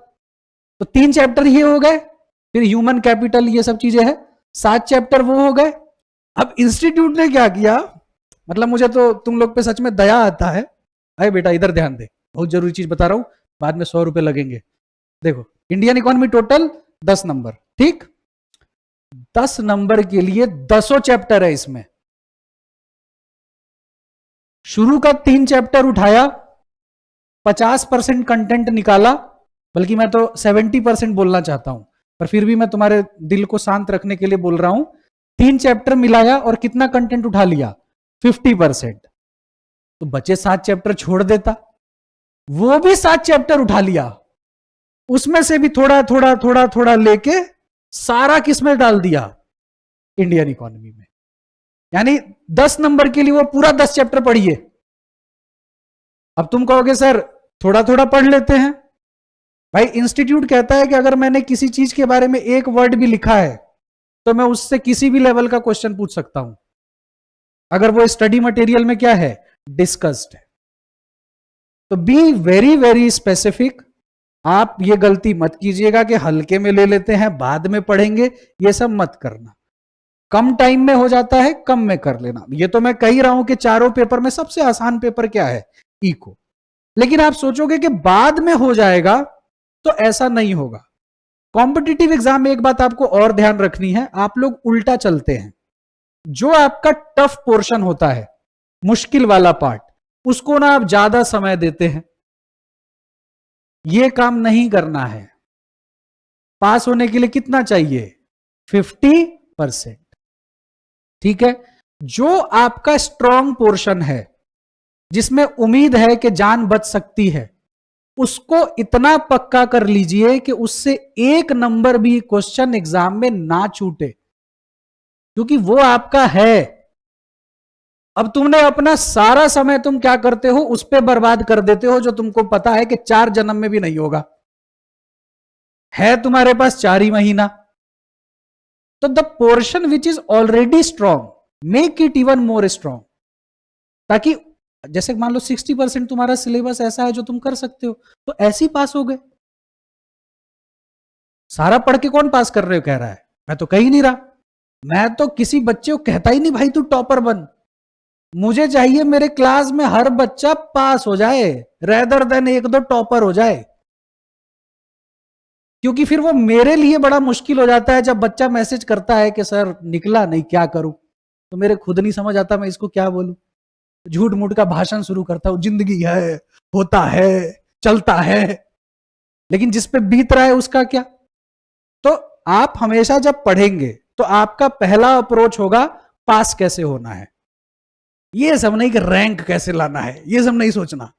तो 3 चैप्टर ये हो गए, फिर ह्यूमन कैपिटल, ये सब चीजें हैं, 7 चैप्टर वो हो गए। अब इंस्टीट्यूट ने क्या किया, मतलब मुझे तो तुम लोग पे सच में दया आता है। अरे बेटा इधर ध्यान दे, बहुत जरूरी चीज बता रहा हूं, बाद में 100 रुपए लगेंगे। देखो इंडियन इकोनॉमी टोटल 10 नंबर, ठीक, 10 नंबर के लिए 10 चैप्टर है इसमें। शुरू का 3 चैप्टर उठाया, 50% कंटेंट निकाला, बल्कि मैं तो 70% बोलना चाहता हूं, पर फिर भी मैं तुम्हारे दिल को शांत रखने के लिए बोल रहा हूं। 3 चैप्टर मिलाया और कितना कंटेंट उठा लिया, 50%। तो बचे 7 चैप्टर छोड़ देता, वो भी 7 चैप्टर उठा लिया, उसमें से भी थोड़ा थोड़ा थोड़ा थोड़ा लेके सारा किसमें डाल दिया, इंडियन इकोनॉमी में। यानी 10 नंबर के लिए वो पूरा 10 चैप्टर पढ़िए। अब तुम कहोगे सर थोड़ा थोड़ा पढ़ लेते हैं भाई। इंस्टीट्यूट कहता है कि अगर मैंने किसी चीज के बारे में एक वर्ड भी लिखा है तो मैं उससे किसी भी लेवल का क्वेश्चन पूछ सकता हूं, अगर वो स्टडी मटेरियल में क्या है, डिस्कस्ड है। तो बी वेरी वेरी स्पेसिफिक। आप ये गलती मत कीजिएगा कि हल्के में ले लेते हैं बाद में पढ़ेंगे, ये सब मत करना। कम टाइम में हो जाता है, कम में कर लेना। ये तो मैं कह रहा हूं कि चारों पेपर में सबसे आसान पेपर क्या है, इको। लेकिन आप सोचोगे कि बाद में हो जाएगा, तो ऐसा नहीं होगा। कॉम्पिटिटिव एग्जाम में एक बात आपको और ध्यान रखनी है, आप लोग उल्टा चलते हैं। जो आपका टफ पोर्शन होता है, मुश्किल वाला पार्ट, उसको ना आप ज्यादा समय देते हैं। यह काम नहीं करना है। पास होने के लिए कितना चाहिए, 50%। ठीक है। जो आपका स्ट्रॉन्ग पोर्शन है, जिसमें उम्मीद है कि जान बच सकती है, उसको इतना पक्का कर लीजिए कि उससे एक नंबर भी क्वेश्चन एग्जाम में ना छूटे, क्योंकि वो आपका है। अब तुमने अपना सारा समय तुम क्या करते हो, उस पर बर्बाद कर देते हो, जो तुमको पता है कि 4 जन्म में भी नहीं होगा। है तुम्हारे पास 4 ही महीना। तो the portion which is already strong, make it even more strong, ताकि जैसे मान लो 60% तुम्हारा सिलेबस ऐसा है जो तुम कर सकते हो, तो ऐसे ही पास हो गए। सारा पढ़ के कौन पास कर रहे हो कह रहा है, मैं तो कह ही नहीं रहा। मैं तो किसी बच्चे को कहता ही नहीं भाई तू टॉपर बन। मुझे चाहिए मेरे क्लास में हर बच्चा पास हो जाए, रेदर देन एक दो टॉपर हो जाए। क्योंकि फिर वो मेरे लिए बड़ा मुश्किल हो जाता है जब बच्चा मैसेज करता है कि सर निकला नहीं, क्या करूं। तो मेरे खुद नहीं समझ आता मैं इसको क्या बोलूं। झूठ मूठ का भाषण शुरू करता हूं, जिंदगी है, होता है, चलता है, लेकिन जिस पे बीत रहा है उसका क्या। तो आप हमेशा जब पढ़ेंगे तो आपका पहला अप्रोच होगा पास कैसे होना है। ये सब नहीं कि रैंक कैसे लाना है, ये सब नहीं सोचना।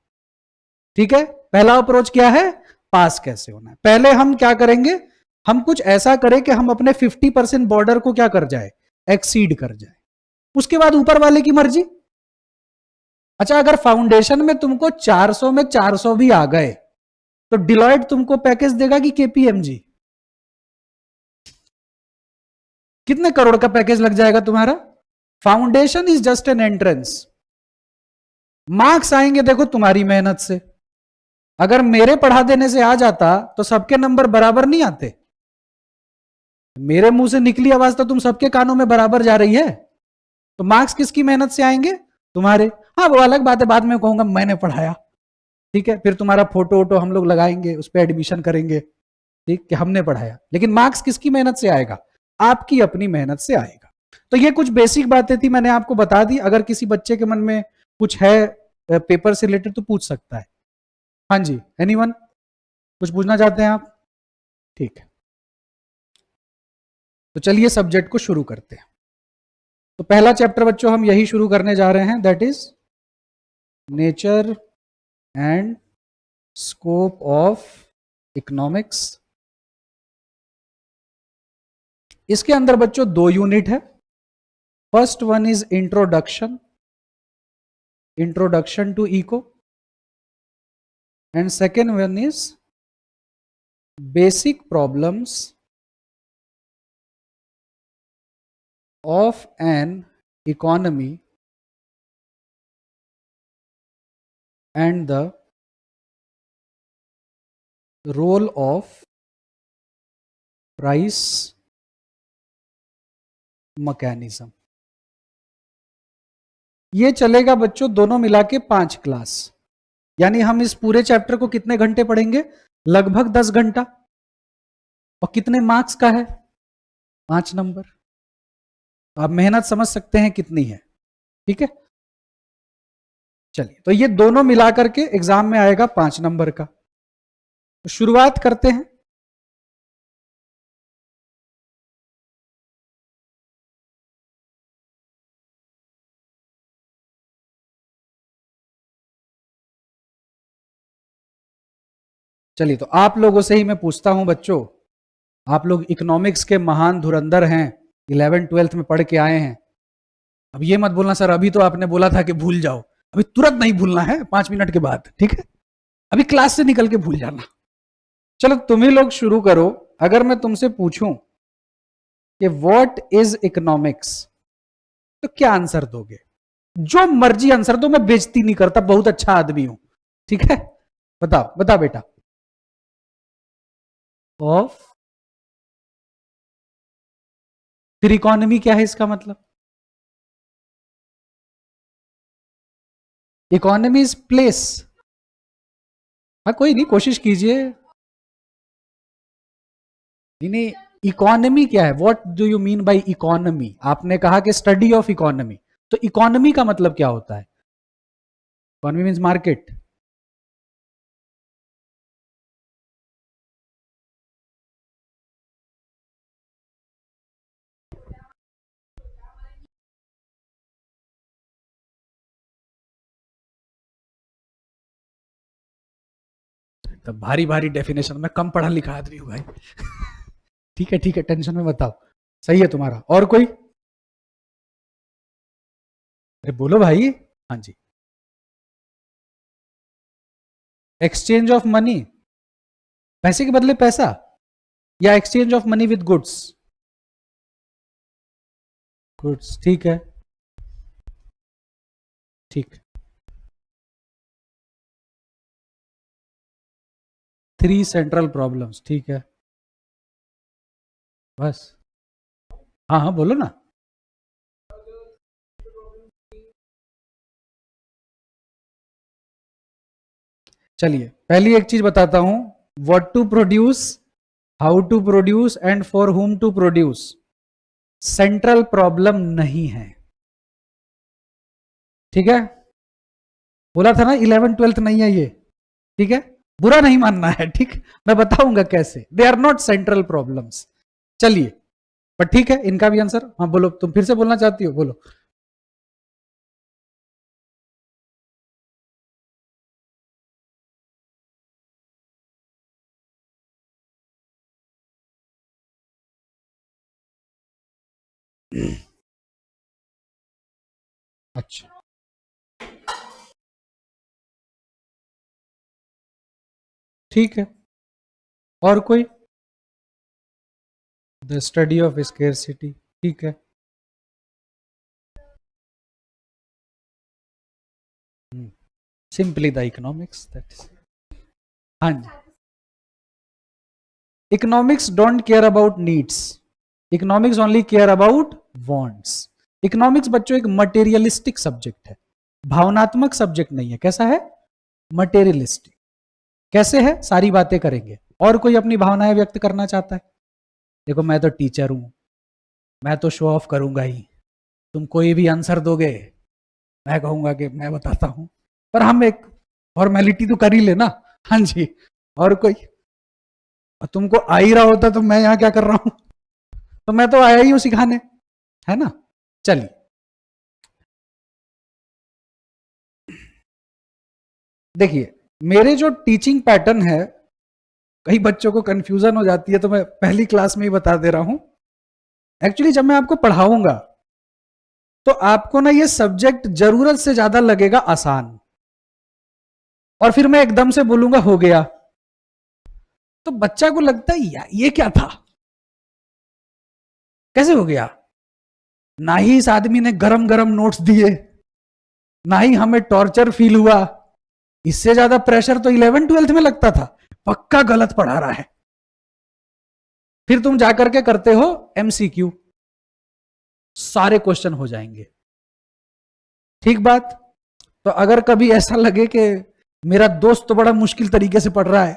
ठीक है, पहला अप्रोच क्या है, पास कैसे होना है। पहले हम क्या करेंगे, हम कुछ ऐसा करें कि हम अपने 50% बॉर्डर को क्या कर जाए, एक्सीड कर जाए। उसके बाद ऊपर वाले की मर्जी। अच्छा, अगर फाउंडेशन में तुमको 400 में 400 भी आ गए तो डिलॉयट तुमको पैकेज देगा कि केपीएमजी? कितने करोड़ का पैकेज लग जाएगा तुम्हारा। Foundation is just N entrance. Marks आएंगे देखो तुम्हारी मेहनत से। अगर मेरे पढ़ा देने से आ जाता तो सबके नंबर बराबर नहीं आते। मेरे मुंह से निकली आवाज तो तुम सबके कानों में बराबर जा रही है। तो मार्क्स किसकी मेहनत से आएंगे, तुम्हारे। हाँ, वो अलग बात है, बाद में कहूंगा मैंने पढ़ाया। ठीक है, फिर तुम्हारा फोटो वोटो हम लोग लगाएंगे, उस पर एडमिशन करेंगे, ठीक, कि हमने पढ़ाया। लेकिन मार्क्स किसकी मेहनत से आएगा, आपकी अपनी मेहनत से आएगा। तो ये कुछ बेसिक बातें थी, मैंने आपको बता दी। अगर किसी बच्चे के मन में कुछ है पेपर से रिलेटेड तो पूछ सकता है। हाँ जी, एनीवन, कुछ पूछना चाहते हैं आप? ठीक है, तो चलिए सब्जेक्ट को शुरू करते हैं। तो पहला चैप्टर बच्चों हम यही शुरू करने जा रहे हैं, that is nature and scope of economics. इसके अंदर बच्चों 2 यूनिट है। First one is introduction, introduction to eco, and second one is basic problems of an economy and the role of price mechanism। ये चलेगा बच्चों दोनों मिला के 5 क्लास। यानी हम इस पूरे चैप्टर को कितने घंटे पढ़ेंगे, लगभग 10 घंटा। और कितने मार्क्स का है, 5 नंबर। आप मेहनत समझ सकते हैं कितनी है। ठीक है, चलिए, तो ये दोनों मिलाकर के एग्जाम में आएगा 5 नंबर का। तो शुरुआत करते हैं। चलिए, तो आप लोगों से ही मैं पूछता हूं बच्चों, आप लोग इकोनॉमिक्स के महान धुरंधर हैं, 11th 12th में पढ़ के आए हैं। अब ये मत बोलना सर अभी तो आपने बोला था कि भूल जाओ। अभी तुरंत नहीं भूलना है, 5 मिनट के बाद, ठीक है। अभी क्लास से निकल के भूल जाना। चलो तुम ही लोग शुरू करो। अगर मैं तुमसे पूछूं कि व्हाट इज इकोनॉमिक्स, तो क्या आंसर दोगे? जो मर्जी आंसर दो, मैं बेइज्जती नहीं करता, बहुत अच्छा आदमी हूं। ठीक है, बताओ बताओ बेटा। ऑफ, फिर इकोनॉमी क्या है इसका मतलब? Economy is place. हाँ कोई नहीं, कोशिश कीजिए। नहीं, इकोनॉमी क्या है? What do you mean by economy? आपने कहा कि स्टडी ऑफ इकोनॉमी, तो इकोनॉमी का मतलब क्या होता है? Economy means market. तो भारी भारी डेफिनेशन, में कम पढ़ा लिखा आदमी हूं भाई। ठीक है ठीक है, टेंशन में बताओ। सही है तुम्हारा। और कोई? अरे बोलो भाई। हाँ जी। एक्सचेंज ऑफ मनी, पैसे के बदले पैसा, या exchange of money with goods? Goods, ठीक है। ठीक। 3 सेंट्रल प्रॉब्लम्स, ठीक है। बस। हाँ हाँ बोलो ना। चलिए पहली एक चीज बताता हूं। What to produce, how to produce and for whom to produce central problem नहीं है। ठीक है, बोला था ना 11th 12th नहीं है ये। ठीक है, बुरा नहीं मानना है। ठीक, मैं बताऊंगा कैसे। They are not central problems. चलिए, पर ठीक है, इनका भी आंसर। हाँ बोलो, तुम फिर से बोलना चाहती हो, बोलो। अच्छा, ठीक है। और कोई? द स्टडी ऑफ स्केर्सिटी, ठीक है। Simply the economics, that is. हाँ जी। Economics don't care about needs, economics only care about wants. Economics बच्चों एक मटेरियलिस्टिक सब्जेक्ट है, भावनात्मक सब्जेक्ट नहीं है। कैसा है? मटेरियलिस्टिक। कैसे है, सारी बातें करेंगे। और कोई अपनी भावनाएं व्यक्त करना चाहता है? देखो मैं तो टीचर हूं, मैं तो शो ऑफ करूंगा ही। तुम कोई भी आंसर दोगे, मैं कहूंगा कि मैं बताता हूं, पर हम एक फॉर्मेलिटी तो कर ही लेना। हाँ जी। और कोई? और तुमको आ ही रहा होता तो मैं यहां क्या कर रहा हूं? तो मैं तो आया ही हूं सिखाने, है ना। चलिए, देखिए मेरे जो टीचिंग पैटर्न है, कई बच्चों को कंफ्यूजन हो जाती है, तो मैं पहली क्लास में ही बता दे रहा हूं। एक्चुअली जब मैं आपको पढ़ाऊंगा, तो आपको ना ये सब्जेक्ट जरूरत से ज्यादा लगेगा आसान, और फिर मैं एकदम से बोलूंगा हो गया, तो बच्चा को लगता है यार ये क्या था, कैसे हो गया। ना ही इस आदमी ने गरम गरम नोट्स दिए, ना ही हमें टॉर्चर फील हुआ। इससे ज्यादा प्रेशर तो 11th 12th में लगता था, पक्का गलत पढ़ा रहा है। फिर तुम जाकर के करते हो एमसीक्यू, सारे क्वेश्चन हो जाएंगे। ठीक बात। तो अगर कभी ऐसा लगे कि मेरा दोस्त तो बड़ा मुश्किल तरीके से पढ़ रहा है,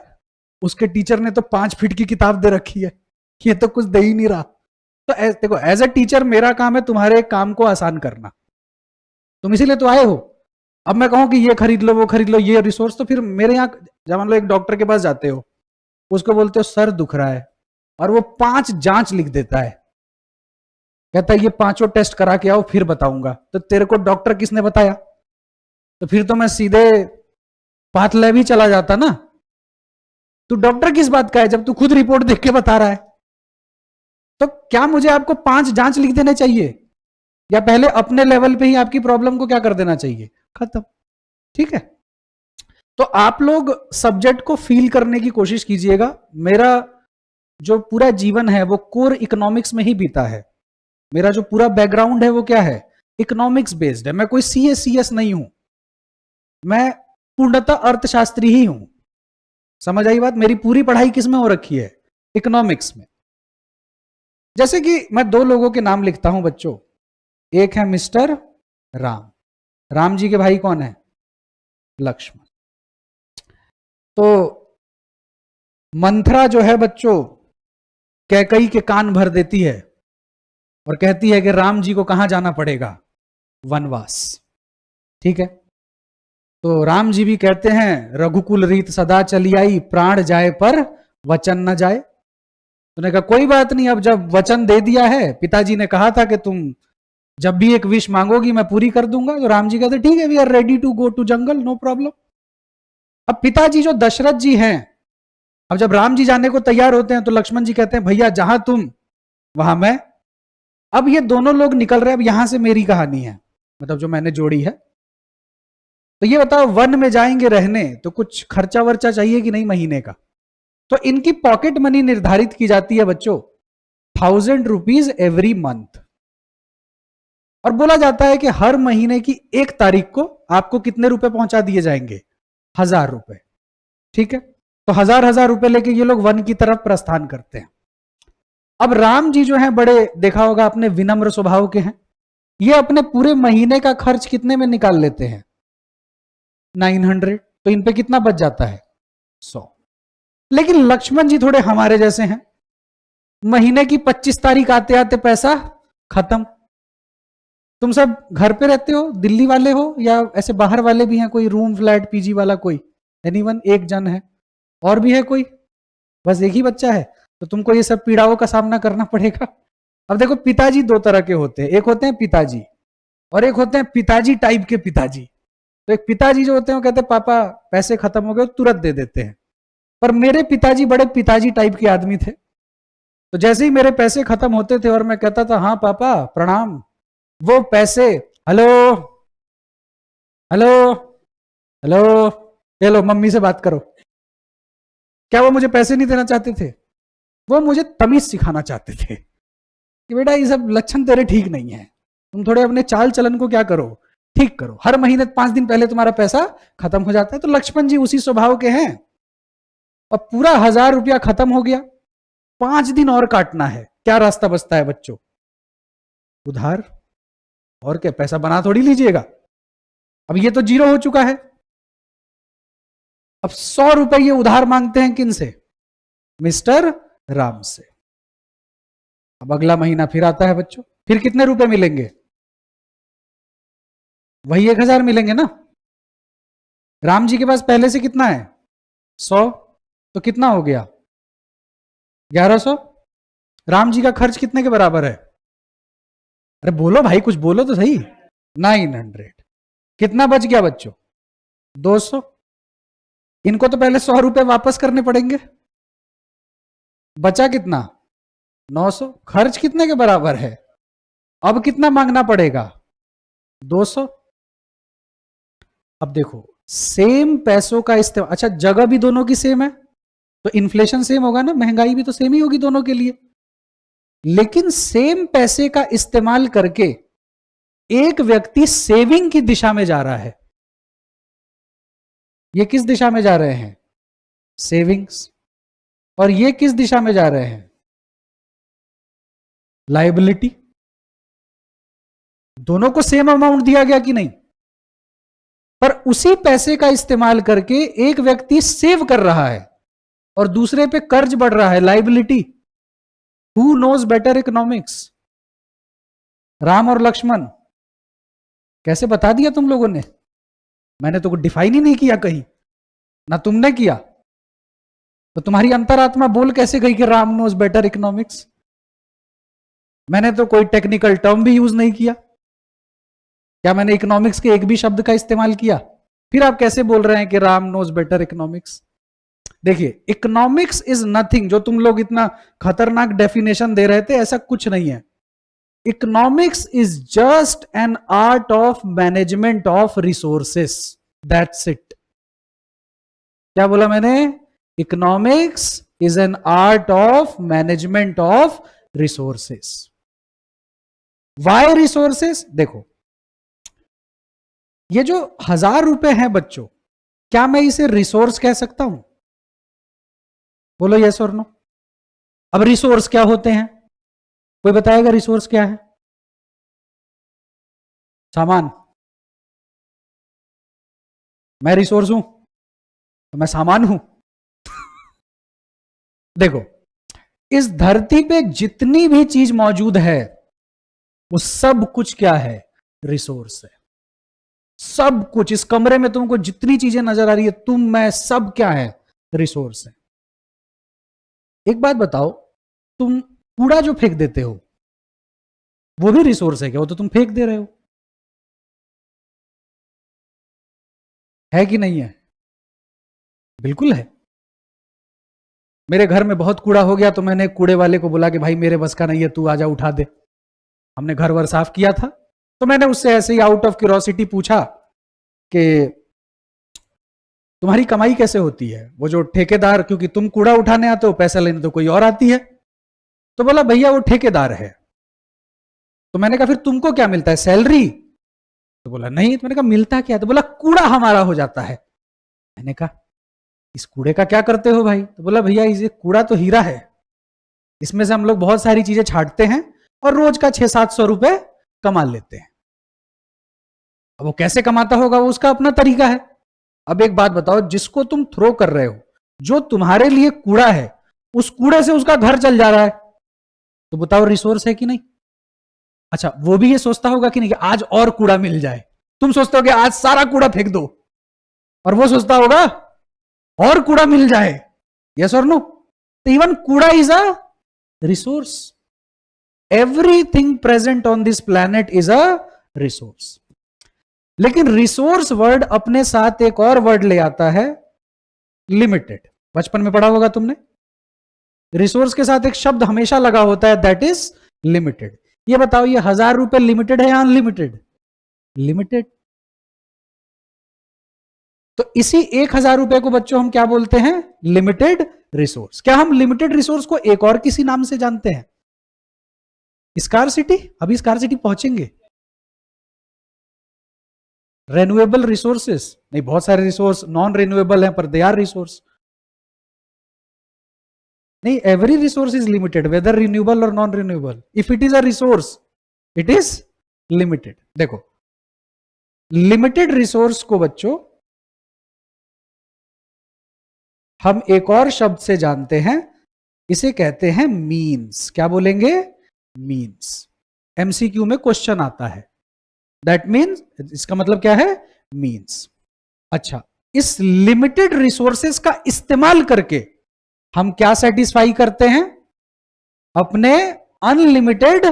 उसके टीचर ने तो 5 फीट की किताब दे रखी है, ये तो कुछ दे ही नहीं रहा, तो देखो एज ए टीचर मेरा काम है तुम्हारे काम को आसान करना। तुम इसीलिए तो आए हो। अब मैं कहूं कि ये खरीद लो, वो खरीद लो, ये रिसोर्स, तो फिर मेरे यहाँ जब मान लो एक डॉक्टर के पास जाते हो, उसको बोलते हो सर दुख रहा है, और वो 5 जांच लिख देता है, कहता है ये 5 टेस्ट करा के आओ फिर बताऊंगा। तो तेरे को डॉक्टर किसने बताया? तो फिर तो मैं सीधे पाथ लैब ही चला जाता ना। तू डॉक्टर किस बात का है जब तू खुद रिपोर्ट देख के बता रहा है? तो क्या मुझे आपको 5 जांच लिख देने चाहिए, या पहले अपने लेवल पे ही आपकी प्रॉब्लम को क्या कर देना चाहिए, खत्म। ठीक है। तो आप लोग सब्जेक्ट को फील करने की कोशिश कीजिएगा। मेरा जो पूरा जीवन है वो कोर इकोनॉमिक्स में ही बीता है। मेरा जो पूरा बैकग्राउंड है वो क्या है, इकोनॉमिक्स बेस्ड है। मैं कोई सीएस नहीं हूं, मैं पूर्णतः अर्थशास्त्री ही हूं। समझ आई बात? मेरी पूरी पढ़ाई किस में हो रखी है, इकोनॉमिक्स में। जैसे कि मैं दो लोगों के नाम लिखता हूं बच्चों, एक है मिस्टर राम, राम जी के भाई कौन है, लक्ष्मण। तो मंथरा जो है बच्चों कैकई के कान भर देती है और कहती है कि राम जी को कहां जाना पड़ेगा, वनवास। ठीक है, तो राम जी भी कहते हैं रघुकुल रीत सदा चली आई, प्राण जाए पर वचन न जाए। उन्होंने कहा कोई बात नहीं, अब जब वचन दे दिया है, पिताजी ने कहा था कि तुम जब भी एक विश मांगोगी मैं पूरी कर दूंगा। तो राम जी कहते ठीक है, we are ready to go to jungle, no problem. अब पिताजी जो दशरथ जी हैं, अब जब राम जी जाने को तैयार होते हैं तो लक्ष्मण जी कहते हैं भैया जहां तुम वहां मैं। अब ये दोनों लोग निकल रहे हैं। अब यहां से मेरी कहानी है, मतलब जो मैंने जोड़ी है। तो ये बताओ, वन में जाएंगे रहने तो कुछ खर्चा वर्चा चाहिए कि नहीं महीने का। तो इनकी पॉकेट मनी निर्धारित की जाती है बच्चों 1000 रुपीज एवरी मंथ। और बोला जाता है कि हर महीने की 1 तारीख को आपको कितने रुपए पहुंचा दिए जाएंगे, 1000 रुपए। ठीक है, तो 1000 रुपए लेके ये लोग वन की तरफ प्रस्थान करते हैं। अब राम जी जो हैं बड़े, देखा होगा आपने, विनम्र स्वभाव के हैं। ये अपने पूरे महीने का खर्च कितने में निकाल लेते हैं, 900। तो इन पे कितना बच जाता है, 100। लेकिन लक्ष्मण जी थोड़े हमारे जैसे हैं, महीने की 25 तारीख आते आते पैसा खत्म। तुम सब घर पे रहते हो, दिल्ली वाले हो या ऐसे बाहर वाले भी हैं, कोई रूम फ्लैट पीजी वाला, कोई एनीवन? एक जन है, और भी है कोई? बस एक ही बच्चा है, तो तुमको ये सब पीड़ाओं का सामना करना पड़ेगा। अब देखो, पिताजी दो तरह के होते हैं, एक होते हैं पिताजी और एक होते हैं पिताजी टाइप के पिताजी। तो एक पिताजी जो होते हैं वो कहते हैं पापा पैसे खत्म हो गए, तुरंत दे देते हैं। पर मेरे पिताजी बड़े पिताजी टाइप के आदमी थे। तो जैसे ही मेरे पैसे खत्म होते थे और मैं कहता था हाँ पापा प्रणाम, वो पैसे, हेलो हेलो हेलो, ये लो मम्मी से बात करो। क्या वो मुझे पैसे नहीं देना चाहते थे? वो मुझे तमीज सिखाना चाहते थे कि बेटा ये सब लक्षण तेरे ठीक नहीं है, तुम थोड़े अपने चाल चलन को क्या करो, ठीक करो। हर महीने 5 दिन पहले तुम्हारा पैसा खत्म हो जाता है। तो लक्ष्मण जी उसी स्वभाव के हैं। और पूरा 1000 रुपया खत्म हो गया, 5 दिन और काटना है। क्या रास्ता बचता है बच्चों, उधार। और क्या, पैसा बना थोड़ी लीजिएगा। अब ये तो 0 हो चुका है। अब 100 रुपए ये उधार मांगते हैं किन से, मिस्टर राम से। अब अगला महीना फिर आता है बच्चों, फिर कितने रुपए मिलेंगे, वही 1000 मिलेंगे ना। राम जी के पास पहले से कितना है, 100, तो कितना हो गया, 1100। राम जी का खर्च कितने के बराबर है, अरे बोलो भाई, कुछ बोलो तो सही, 900। कितना बच गया बच्चों, 200। इनको तो पहले 100 रुपए वापस करने पड़ेंगे, बचा कितना, 900। खर्च कितने के बराबर है, अब कितना मांगना पड़ेगा, 200। अब देखो, सेम पैसों का इस्तेमाल, अच्छा जगह भी दोनों की सेम है तो इन्फ्लेशन सेम होगा ना, महंगाई भी तो सेम ही होगी दोनों के लिए। लेकिन सेम पैसे का इस्तेमाल करके एक व्यक्ति सेविंग की दिशा में जा रहा है। ये किस दिशा में जा रहे हैं, सेविंग्स। और ये किस दिशा में जा रहे हैं, लायबिलिटी। दोनों को सेम अमाउंट दिया गया कि नहीं, पर उसी पैसे का इस्तेमाल करके एक व्यक्ति सेव कर रहा है और दूसरे पे कर्ज बढ़ रहा है, liability. Who knows better economics, Ram और लक्ष्मण। कैसे बता दिया तुम लोगों ने, मैंने तो डिफाइन ही नहीं किया कहीं, ना तुमने किया। तो तुम्हारी अंतरात्मा बोल कैसे गई कि राम नोज बेटर इकोनॉमिक्स। मैंने तो कोई टेक्निकल टर्म भी यूज नहीं किया। क्या मैंने इकोनॉमिक्स के एक भी शब्द का इस्तेमाल किया? फिर आप कैसे बोल रहे हैं कि राम नोज बेटर इकोनॉमिक्स। देखिए, इकोनॉमिक्स इज नथिंग, जो तुम लोग इतना खतरनाक डेफिनेशन दे रहे थे, ऐसा कुछ नहीं है। Economics is just an art of management of resources, that's it. क्या बोला मैंने? Economics is an art of management of resources. Why resources? देखो, ये जो 1000 रुपए हैं बच्चों, क्या मैं इसे रिसोर्स कह सकता हूं? बोलो यस और नो। अब रिसोर्स क्या होते हैं? कोई बताएगा रिसोर्स क्या है? सामान। मैं रिसोर्स हूं तो मैं सामान हूं? देखो, इस धरती पे जितनी भी चीज मौजूद है वो सब कुछ क्या है? रिसोर्स है। सब कुछ इस कमरे में तुमको जितनी चीजें नजर आ रही है, तुम मैं सब क्या है? रिसोर्स है। एक बात बताओ, तुम कूड़ा जो फेंक देते हो वो भी रिसोर्स है क्या? वो तो तुम फेंक दे रहे हो, है कि नहीं है? बिल्कुल है। मेरे घर में बहुत कूड़ा हो गया तो मैंने कूड़े वाले को बोला कि भाई मेरे बस का नहीं है, तू आजा उठा दे। हमने घर वर साफ किया था तो मैंने उससे ऐसे ही आउट ऑफ क्यूरोसिटी पूछा कि तुम्हारी कमाई कैसे होती है? वो जो ठेकेदार, क्योंकि तुम कूड़ा उठाने आते हो, पैसा लेने तो कोई और आती है, तो बोला भैया वो ठेकेदार है। तो मैंने कहा फिर तुमको क्या मिलता है, सैलरी? तो बोला नहीं। तो मैंने कहा मिलता क्या? तो बोला कूड़ा हमारा हो जाता है। मैंने कहा इस कूड़े का क्या करते हो भाई? तो बोला भैया ये कूड़ा तो हीरा है, इसमें से हम लोग बहुत सारी चीजें छांटते हैं और रोज का 600-700 रुपए कमा लेते हैं। अब वो कैसे कमाता होगा, वो उसका अपना तरीका है। अब एक बात बताओ, जिसको तुम थ्रो कर रहे हो, जो तुम्हारे लिए कूड़ा है, उस कूड़े से उसका घर चल जा रहा है, तो बताओ रिसोर्स है कि नहीं? अच्छा, वो भी ये सोचता होगा कि नहीं कि आज और कूड़ा मिल जाए। तुम सोचते हो कि आज सारा कूड़ा फेंक दो, और वो सोचता होगा और कूड़ा मिल जाए। यस और नो? तो इवन कूड़ा is a resource. Everything present on this planet is a resource. लेकिन रिसोर्स वर्ड अपने साथ एक और वर्ड ले आता है, लिमिटेड। बचपन में पढ़ा होगा तुमने, रिसोर्स के साथ एक शब्द हमेशा लगा होता है, दैट इज लिमिटेड। ये बताओ, ये 1000 रुपए लिमिटेड है या अनलिमिटेड? लिमिटेड। तो इसी 1000 रुपए को बच्चों हम क्या बोलते हैं? Limited resource. क्या हम लिमिटेड रिसोर्स को एक और किसी नाम से जानते हैं? स्कार्सिटी। अभी स्कार्सिटी पहुंचेंगे। रेन्यूएबल रिसोर्सेस नहीं, बहुत सारे रिसोर्स नॉन रिन्यूएबल हैं पर दे आर रिसोर्स। नहीं, every resource is limited whether renewable और non renewable. If it is a resource it is limited. देखो, लिमिटेड रिसोर्स को बच्चों हम एक और शब्द से जानते हैं, इसे कहते हैं मीन्स। क्या बोलेंगे? मीन्स। एमसीक्यू में क्वेश्चन आता है, दैट मीन्स, इसका मतलब क्या है? मीन्स। अच्छा, इस लिमिटेड रिसोर्सेस का इस्तेमाल करके हम क्या सेटिस्फाई करते हैं? अपने अनलिमिटेड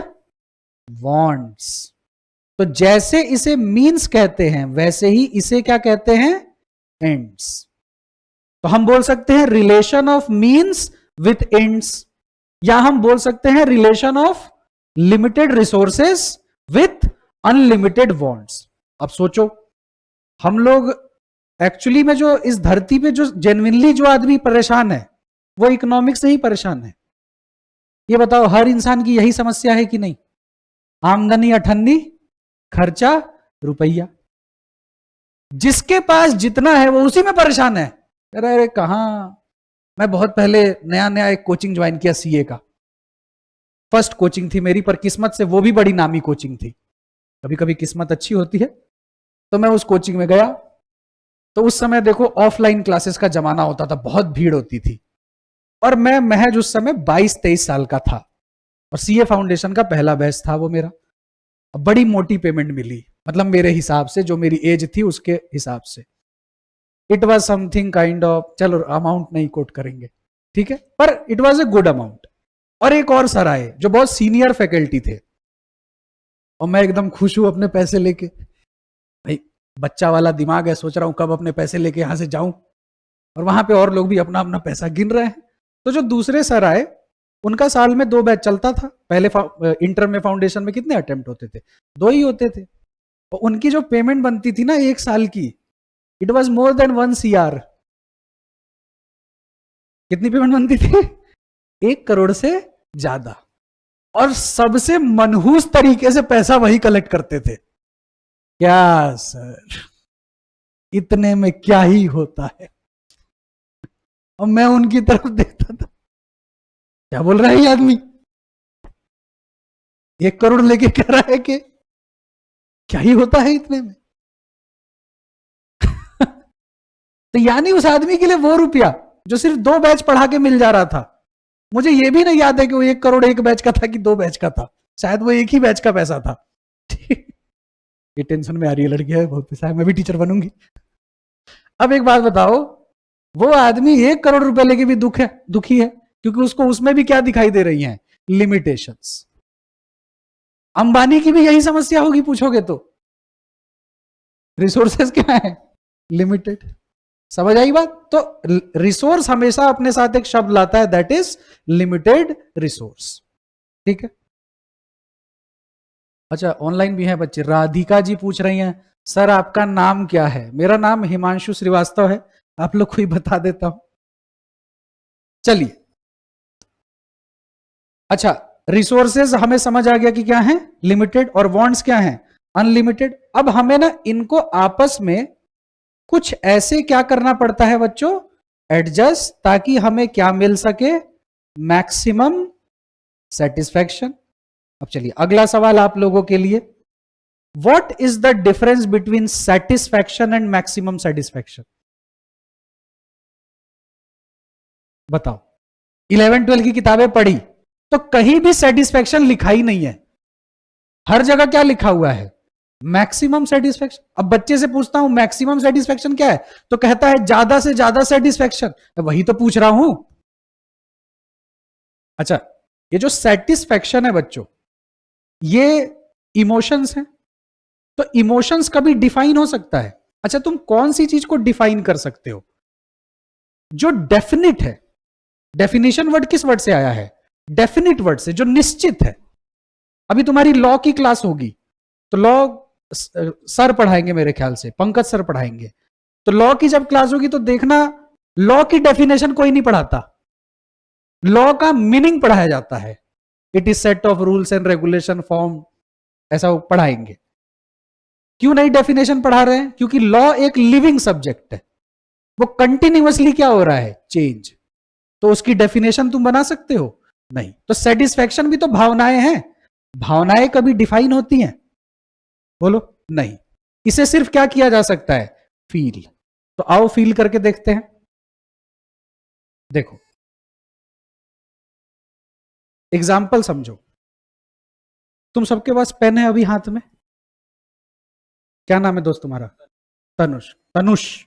वांट्स। तो जैसे इसे मीन्स कहते हैं वैसे ही इसे क्या कहते हैं? एंड्स। तो हम बोल सकते हैं relation of means with ends, या हम बोल सकते हैं relation of limited resources with unlimited wants. अब सोचो, हम लोग एक्चुअली में जो इस धरती पे जो जेन्युइनली जो आदमी परेशान है वो इकोनॉमिक्स से ही परेशान है। ये बताओ, हर इंसान की यही समस्या है कि नहीं? आमदनी अठन्नी, खर्चा रुपया। जिसके पास जितना है वो उसी में परेशान है। अरे अरे कहां, मैं बहुत पहले नया नया एक कोचिंग ज्वाइन किया सीए का, फर्स्ट कोचिंग थी मेरी, पर किस्मत से वो भी बड़ी नामी कोचिंग थी। कभी कभी किस्मत अच्छी होती है। तो मैं उस कोचिंग में गया, तो उस समय देखो ऑफलाइन क्लासेस का जमाना होता था, बहुत भीड़ होती थी, और मैं महज उस समय 22-23 साल का था, और सीए फाउंडेशन का पहला बैच था वो मेरा। बड़ी मोटी पेमेंट मिली, मतलब मेरे हिसाब से, जो मेरी एज थी उसके हिसाब से। It was something kind of, चलो अमाउंट नहीं कोट करेंगे, ठीक है, पर it was a good amount. और एक और सर आए जो बहुत सीनियर फैकल्टी थे, और मैं एकदम खुश हूं अपने पैसे लेके। भाई बच्चा वाला दिमाग है, सोच रहा हूं कब अपने पैसे लेके यहां से जाऊं, और वहां पे और लोग भी अपना अपना पैसा गिन रहे हैं। तो जो दूसरे सर आए, उनका साल में 2 बैच चलता था। पहले इंटर में फाउंडेशन में कितने अटेम्प्ट होते थे? 2 ही होते थे। और उनकी जो पेमेंट बनती थी ना 1 साल की, it was more than 1 CR। कितनी पेमेंट बनती थी? 1 करोड़ से ज्यादा। और सबसे मनहूस तरीके से पैसा वही कलेक्ट करते थे। क्या सर, इतने में क्या ही होता है। और मैं उनकी तरफ देखता था, क्या बोल रहा है ये आदमी, 1 करोड़ लेके कह रहा है कि क्या ही होता है इतने में। तो यानी उस आदमी के लिए वो रुपया जो सिर्फ 2 बैच पढ़ा के मिल जा रहा था, मुझे ये भी नहीं याद है कि वो 1 करोड़ 1 बैच का था कि 2 बैच का था, शायद वो एक ही बैच का पैसा था। ये टेंशन में आ रही है लड़की है, बहुत पैसा है, मैं भी टीचर बनूंगी। अब एक बात बताओ, वो आदमी 1 करोड़ रुपए लेके भी दुखी है क्योंकि उसको उसमें भी क्या दिखाई दे रही हैं? लिमिटेशंस। अंबानी की भी यही समस्या होगी पूछोगे तो, रिसोर्सेज क्या है? लिमिटेड। समझ आई बात? तो रिसोर्स हमेशा अपने साथ एक शब्द लाता है, दैट इज लिमिटेड रिसोर्स। ठीक है। अच्छा, ऑनलाइन भी है बच्चे। राधिका जी पूछ रही हैं, सर आपका नाम क्या है? मेरा नाम हिमांशु श्रीवास्तव है, आप लोग को ही बता देता हूं। चलिए, अच्छा, रिसोर्सेज हमें समझ आ गया कि क्या है? लिमिटेड। और वांट्स क्या है? अनलिमिटेड। अब हमें ना इनको आपस में कुछ ऐसे क्या करना पड़ता है बच्चों? एडजस्ट, ताकि हमें क्या मिल सके? Maximum satisfaction. अब चलिए अगला सवाल आप लोगों के लिए, what is the difference between satisfaction and maximum satisfaction? बताओ। 11-12 की किताबें पढ़ी तो कहीं भी सेटिस्फैक्शन लिखा ही नहीं है, हर जगह क्या लिखा हुआ है? Maximum satisfaction. अब बच्चे से पूछता हूं मैक्सिमम सेटिस्फैक्शन क्या है, तो कहता है ज्यादा से ज्यादा सेटिस्फैक्शन। वही तो पूछ रहा हूं। अच्छा, ये जो सेटिस्फैक्शन है बच्चों, ये इमोशंस हैं। तो इमोशंस कभी डिफाइन हो सकता है? अच्छा, तुम कौन सी चीज को डिफाइन कर सकते हो? जो डेफिनिट है। डेफिनेशन वर्ड किस वर्ड से आया है? डेफिनिट वर्ड से, जो निश्चित है। अभी तुम्हारी लॉ की क्लास होगी तो लॉ सर पढ़ाएंगे, मेरे ख्याल से पंकज सर पढ़ाएंगे। तो लॉ की जब क्लास होगी तो देखना, लॉ की डेफिनेशन कोई नहीं पढ़ाता, लॉ का मीनिंग पढ़ाया जाता है। It is set of rules and regulation form, ऐसा वो पढ़ाएंगे। क्यों नहीं डेफिनेशन पढ़ा रहे हैं? क्योंकि लॉ एक लिविंग सब्जेक्ट है, वो कंटिन्यूअसली क्या हो रहा है? चेंज। तो उसकी डेफिनेशन तुम बना सकते हो? नहीं। तो सेटिस्फैक्शन भी तो भावनाएं हैं, भावनाएं कभी डिफाइन होती हैं? बोलो नहीं। इसे सिर्फ क्या किया जा सकता है? फील। तो आओ फील करके देखते हैं। देखो, एग्जाम्पल समझो। तुम सबके पास पेन है अभी हाथ में, क्या नाम है दोस्त तुम्हारा? तनुष। तनुष,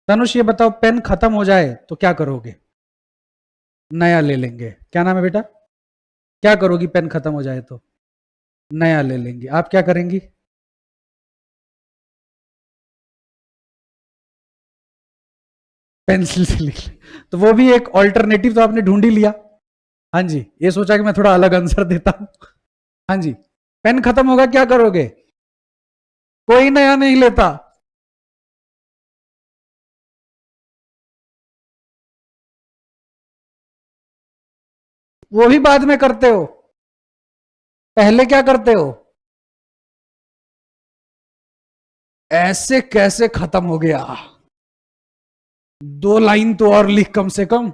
तनुष ये बताओ, पेन खत्म हो जाए तो क्या करोगे? नया ले लेंगे। क्या नाम है बेटा? क्या करोगी पेन खत्म हो जाए तो? नया ले लेंगे। आप क्या करेंगी? पेंसिल से लिख ले। तो वो भी एक ऑल्टरनेटिव तो आपने ढूंढ ही लिया। हाँ जी, ये सोचा कि मैं थोड़ा अलग आंसर देता हूं। हाँ जी, पेन खत्म होगा क्या करोगे? कोई नया नहीं लेता। वो भी बाद में करते हो, पहले क्या करते हो? ऐसे कैसे खत्म हो गया? 2 लाइन तो और लिख कम से कम।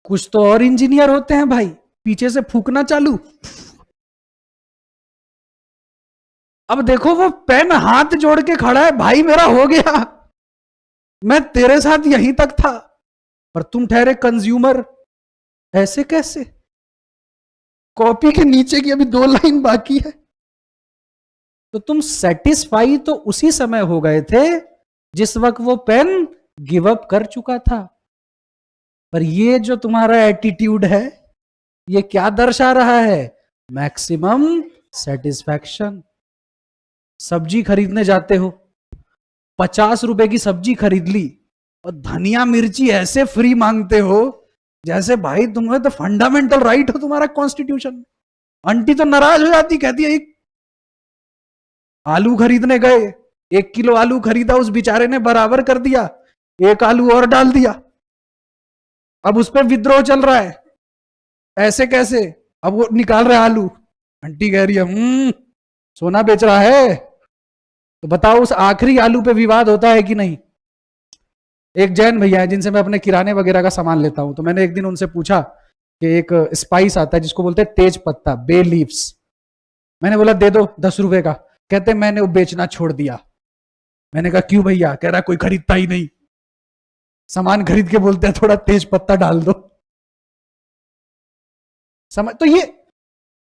कुछ तो और इंजीनियर होते हैं भाई, पीछे से फूकना चालू। अब देखो वो पेन हाथ जोड़ के खड़ा है, भाई मेरा हो गया, मैं तेरे साथ यहीं तक था, पर तुम ठहरे कंज्यूमर। ऐसे कैसे? कॉपी के नीचे की अभी 2 लाइन बाकी है। तो तुम सेटिस्फाई तो उसी समय हो गए थे जिस वक्त वो पेन गिव अप कर चुका था। पर ये जो तुम्हारा एटीट्यूड है, ये क्या दर्शा रहा है? Maximum satisfaction. सब्जी खरीदने जाते हो, 50 रुपए की सब्जी खरीद ली और धनिया मिर्ची ऐसे फ्री मांगते हो जैसे भाई तुम्हें तो फंडामेंटल राइट हो तुम्हारा कॉन्स्टिट्यूशन। आंटी तो नाराज हो जाती, कहती है एक आलू खरीदने गए, 1 किलो आलू खरीदा, उस बेचारे ने बराबर कर दिया, 1 आलू और डाल दिया। अब उस पर विद्रोह चल रहा है, ऐसे कैसे? अब वो निकाल रहा है आलू, आंटी कह रही है सोना बेच रहा है। तो बताओ उस आखिरी आलू पे विवाद होता है कि नहीं? एक जैन भैया है जिनसे मैं अपने किराने वगैरह का सामान लेता हूं, तो मैंने एक दिन उनसे पूछा कि एक स्पाइस आता है जिसको बोलते हैं तेज पत्ता, बे लीव्स। मैंने बोला दे दो 10 रुपए का। कहते मैंने वो बेचना छोड़ दिया। मैंने कहा क्यों भैया? कह रहा कोई खरीदता ही नहीं। सामान खरीद के बोलते हैं थोड़ा तेज पत्ता डाल दो। समझ? तो ये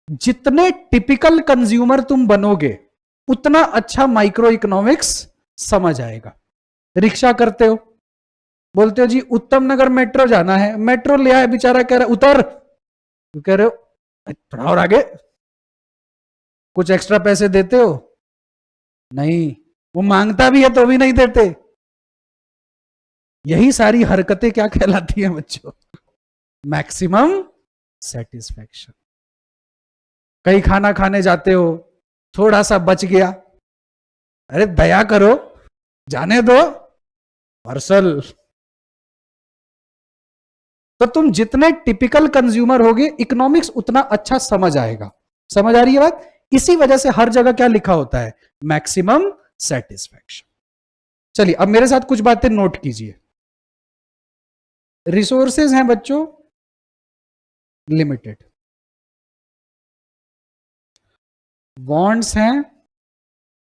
जितने टिपिकल कंज्यूमर तुम बनोगे उतना अच्छा माइक्रो इकोनॉमिक्स समझ आएगा। रिक्शा करते हो, बोलते हो जी उत्तम नगर मेट्रो जाना है, मेट्रो ले आया, बेचारा कह रहा उतर, तो कह रहे हो थोड़ा और आगे, कुछ एक्स्ट्रा पैसे देते हो? नहीं, वो मांगता भी है तो भी नहीं देते। यही सारी हरकतें क्या कहलाती हैं बच्चों? Maximum satisfaction. कहीं खाना खाने जाते हो, थोड़ा सा बच गया, अरे दया करो, जाने दो, पार्सल। तो तुम जितने टिपिकल कंज्यूमर होगे इकोनॉमिक्स उतना अच्छा समझ आएगा। समझ आ रही है बात? इसी वजह से हर जगह क्या लिखा होता है? Maximum satisfaction. चलिए अब मेरे साथ कुछ बातें नोट कीजिए। रिसोर्सेज हैं बच्चों लिमिटेड, वांट्स हैं,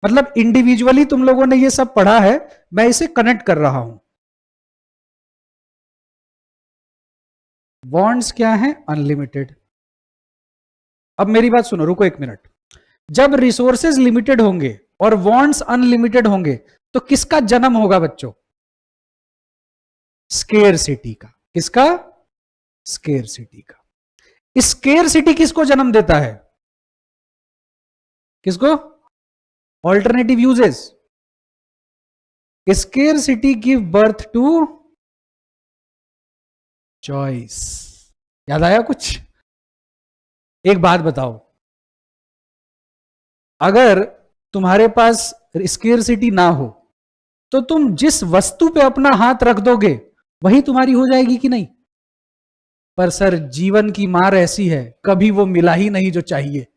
मतलब इंडिविजुअली तुम लोगों ने ये सब पढ़ा है, मैं इसे कनेक्ट कर रहा हूं। वांट्स क्या है? अनलिमिटेड। अब मेरी बात सुनो, रुको एक मिनट। जब रिसोर्सेज लिमिटेड होंगे और वांट्स अनलिमिटेड होंगे तो किसका जन्म होगा बच्चों? स्केरसिटी का। किसका? स्केरसिटी का। स्केरसिटी किसको जन्म देता है? किसको? Alternative uses. Scarcity give birth to choice. याद आया कुछ? एक बात बताओ, अगर तुम्हारे पास स्केरसिटी ना हो तो तुम जिस वस्तु पे अपना हाथ रख दोगे वही तुम्हारी हो जाएगी कि नहीं? पर सर जीवन की मार ऐसी है, कभी वो मिला ही नहीं जो चाहिए।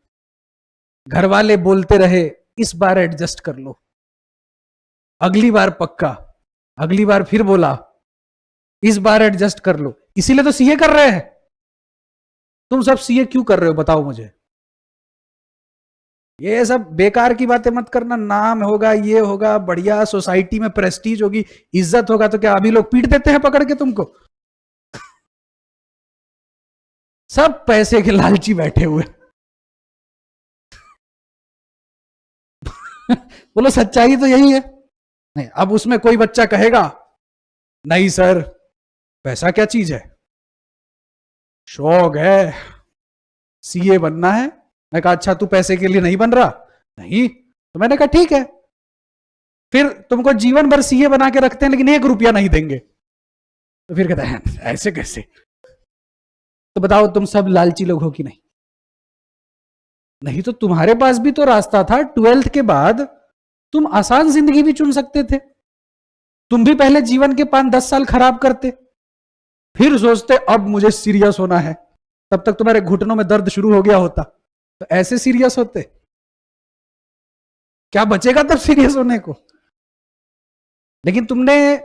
घर वाले बोलते रहे इस बार एडजस्ट कर लो, अगली बार पक्का, अगली बार फिर बोला इस बार एडजस्ट कर लो। इसीलिए तो सीए कर रहे हैं। तुम सब सीए क्यों कर रहे हो बताओ मुझे? ये सब बेकार की बातें मत करना। नाम होगा, ये होगा, बढ़िया सोसाइटी में प्रेस्टीज होगी, इज्जत होगा, तो क्या अभी लोग पीट देते हैं पकड़ के तुमको? सब पैसे के लालची बैठे हुए। बोलो सच्चाई तो यही है। नहीं, अब उसमें कोई बच्चा कहेगा नहीं सर पैसा क्या चीज है, शौक है, सीए बनना है। मैं कहा अच्छा तू पैसे के लिए नहीं बन रहा? नहीं। तो मैंने कहा ठीक है, फिर तुमको जीवन भर सीए बना के रखते हैं लेकिन 1 रुपया नहीं देंगे। तो फिर कहता है ऐसे कैसे? तो बताओ तुम सब लालची लोग हो कि नहीं? नहीं तो तुम्हारे पास भी तो रास्ता था। 12th के बाद तुम आसान जिंदगी भी चुन सकते थे। तुम भी पहले जीवन के 5-10 साल खराब करते, फिर सोचते अब मुझे सीरियस होना है, तब तक तुम्हारे घुटनों में दर्द शुरू हो गया होता, तो ऐसे सीरियस होते। क्या बचेगा तब सीरियस होने को? लेकिन तुमने,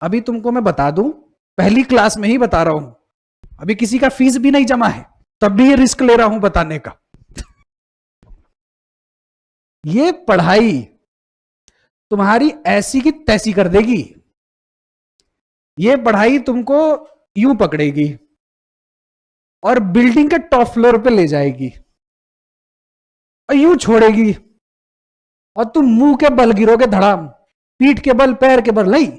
अभी तुमको मैं बता दूं, पहली क्लास में ही बता रहा हूं, अभी किसी का फीस भी नहीं जमा है, तब भी ये रिस्क ले रहा हूं बताने का। ये पढ़ाई तुम्हारी ऐसी की तैसी कर देगी। ये पढ़ाई तुमको यूं पकड़ेगी और बिल्डिंग के टॉप फ्लोर पे ले जाएगी और यूं छोड़ेगी और तुम मुंह के बल गिरोगे धड़ाम, पीठ के बल, पैर के बल नहीं,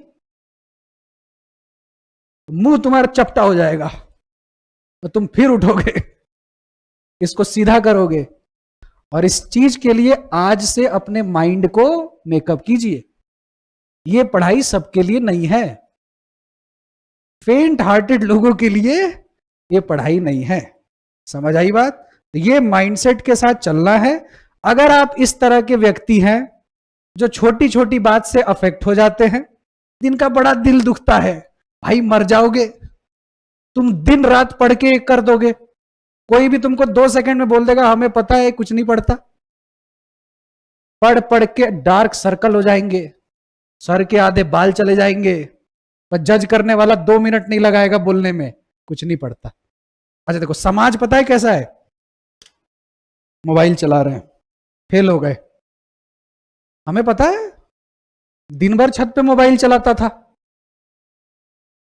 मुंह तुम्हारा चपटा हो जाएगा तो तुम फिर उठोगे, इसको सीधा करोगे। और इस चीज के लिए आज से अपने माइंड को मेकअप कीजिए। ये पढ़ाई सबके लिए नहीं है, फेंट हार्टेड लोगों के लिए ये पढ़ाई नहीं है। समझ आई बात? तो ये माइंडसेट के साथ चलना है। अगर आप इस तरह के व्यक्ति हैं जो छोटी छोटी बात से अफेक्ट हो जाते हैं, जिनका बड़ा दिल दुखता है, भाई मर जाओगे, तुम दिन रात पढ़ के कर दोगे? कोई भी तुमको 2 सेकंड में बोल देगा हमें पता है, कुछ नहीं पढ़ता। पढ़ पढ़ के डार्क सर्कल हो जाएंगे, सर के आधे बाल चले जाएंगे, पर जज करने वाला 2 मिनट नहीं लगाएगा बोलने में, कुछ नहीं पढ़ता। अच्छा देखो, समाज पता है कैसा है? मोबाइल चला रहे हैं, फेल हो गए। हमें पता है, दिन भर छत पे मोबाइल चलाता था,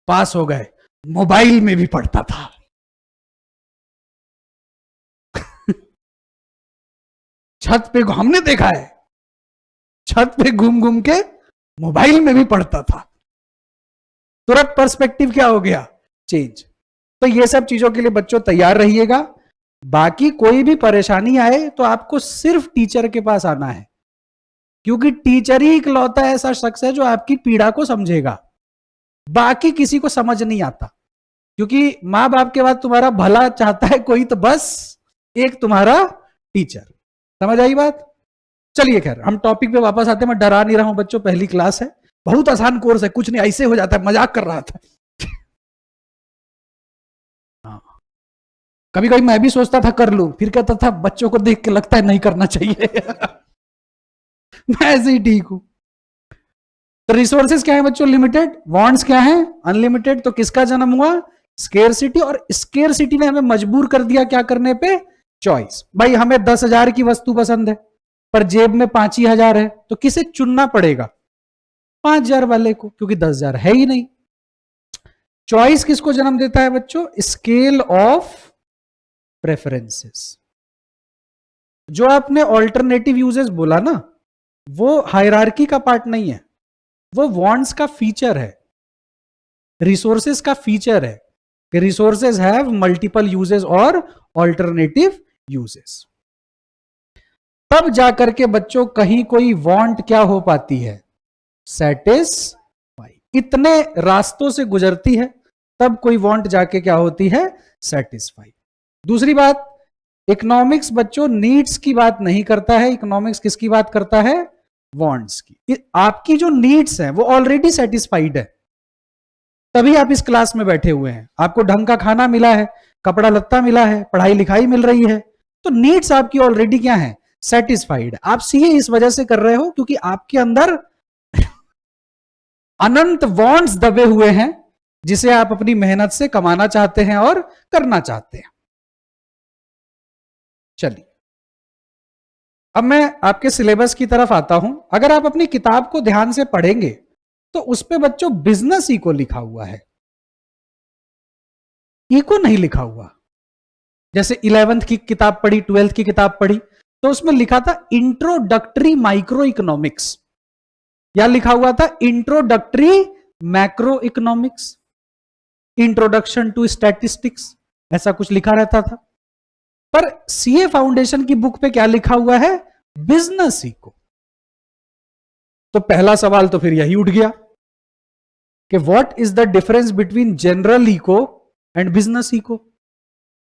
पास हो गए, मोबाइल में भी पढ़ता था। छत पे हमने देखा है, छत पे घूम घूम के मोबाइल में भी पढ़ता था। तुरंत पर्सपेक्टिव क्या हो गया? चेंज। तो ये सब चीजों के लिए बच्चों तैयार रहिएगा। बाकी कोई भी परेशानी आए तो आपको सिर्फ टीचर के पास आना है, क्योंकि टीचर ही इकलौता ऐसा शख्स है जो आपकी पीड़ा को समझेगा। बाकी किसी को समझ नहीं आता, क्योंकि मां बाप के बाद तुम्हारा भला चाहता है कोई, तो बस एक तुम्हारा टीचर। समझ आई बात? चलिए खैर, हम टॉपिक पे वापस आते हैं। मैं डरा नहीं रहा हूं बच्चों, पहली क्लास है, बहुत आसान कोर्स है, कुछ नहीं, ऐसे हो जाता है, मजाक कर रहा था। हाँ, कभी कभी मैं भी सोचता था कर लूं, फिर कहता था बच्चों को देख के लगता है नहीं करना चाहिए। मैं ऐसे ही ठीक हूं। तो रिसोर्सेज क्या है बच्चों? लिमिटेड। वांट्स क्या है? अनलिमिटेड। तो किसका जन्म हुआ? स्केरसिटी। और स्केरसिटी ने हमें मजबूर कर दिया क्या करने पे? चॉइस। भाई हमें 10,000 की वस्तु पसंद है, पर जेब में 5 ही हजार है, तो किसे चुनना पड़ेगा? 5,000 वाले को, क्योंकि 10,000 है ही नहीं। चॉइस किसको जन्म देता है बच्चों? Scale of preferences. जो आपने ऑल्टरनेटिव यूजेस बोला ना, वो हायरार्की का पार्ट नहीं है, वो वांट्स का फीचर है, रिसोर्सेज का फीचर है कि रिसोर्सेज हैव मल्टीपल यूजेस और ऑल्टरनेटिव यूजेस। तब जाकर के बच्चों कहीं कोई वांट क्या हो पाती है? सेटिस्फाई। इतने रास्तों से गुजरती है, तब कोई वांट जाके क्या होती है? सेटिस्फाई। दूसरी बात, इकोनॉमिक्स बच्चों नीड्स की बात नहीं करता है, इकोनॉमिक्स किसकी बात करता है? वांट्स की। आपकी जो नीड्स है वो ऑलरेडी सेटिस्फाइड है, तभी आप इस क्लास में बैठे हुए हैं। आपको ढंग का खाना मिला है, कपड़ा लत्ता मिला है, पढ़ाई लिखाई मिल रही है, तो नीड्स आपकी ऑलरेडी क्या है? सेटिस्फाइड। आप सीए इस वजह से कर रहे हो क्योंकि आपके अंदर अनंत वांट्स दबे हुए हैं, जिसे आप अपनी मेहनत से कमाना चाहते हैं और करना चाहते हैं। चलिए, अब मैं आपके सिलेबस की तरफ आता हूं। अगर आप अपनी किताब को ध्यान से पढ़ेंगे तो उस पे बच्चों बिजनेस इको लिखा हुआ है, इको नहीं लिखा हुआ। जैसे 11th की किताब पढ़ी, 12th की किताब पढ़ी, तो उसमें लिखा था इंट्रोडक्टरी माइक्रो इकोनॉमिक्स, या लिखा हुआ था introductory macro economics, introduction to statistics, ऐसा कुछ लिखा रहता था। पर सीए फाउंडेशन की बुक पे क्या लिखा हुआ है? Business eco. तो पहला सवाल तो फिर यही उठ गया कि what is the difference between general eco and business eco.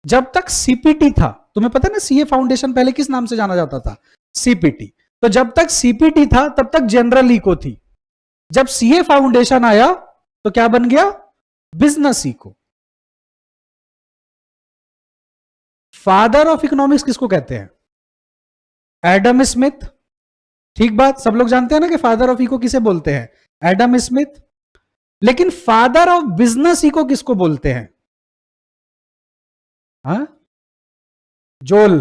जब तक सीपीटी था, तुम्हें पता है ना सीए फाउंडेशन पहले किस नाम से जाना जाता था? सीपीटी। तो जब तक सीपीटी था तब तक जनरल इको थी। जब सीए फाउंडेशन आया तो क्या बन गया? Business eco. Father of economics किसको कहते हैं? Adam Smith. ठीक बात, सब लोग जानते हैं ना कि फादर ऑफ इको किसे बोलते हैं? Adam Smith. लेकिन फादर ऑफ बिजनेस इको किसको बोलते हैं? हाँ? Joel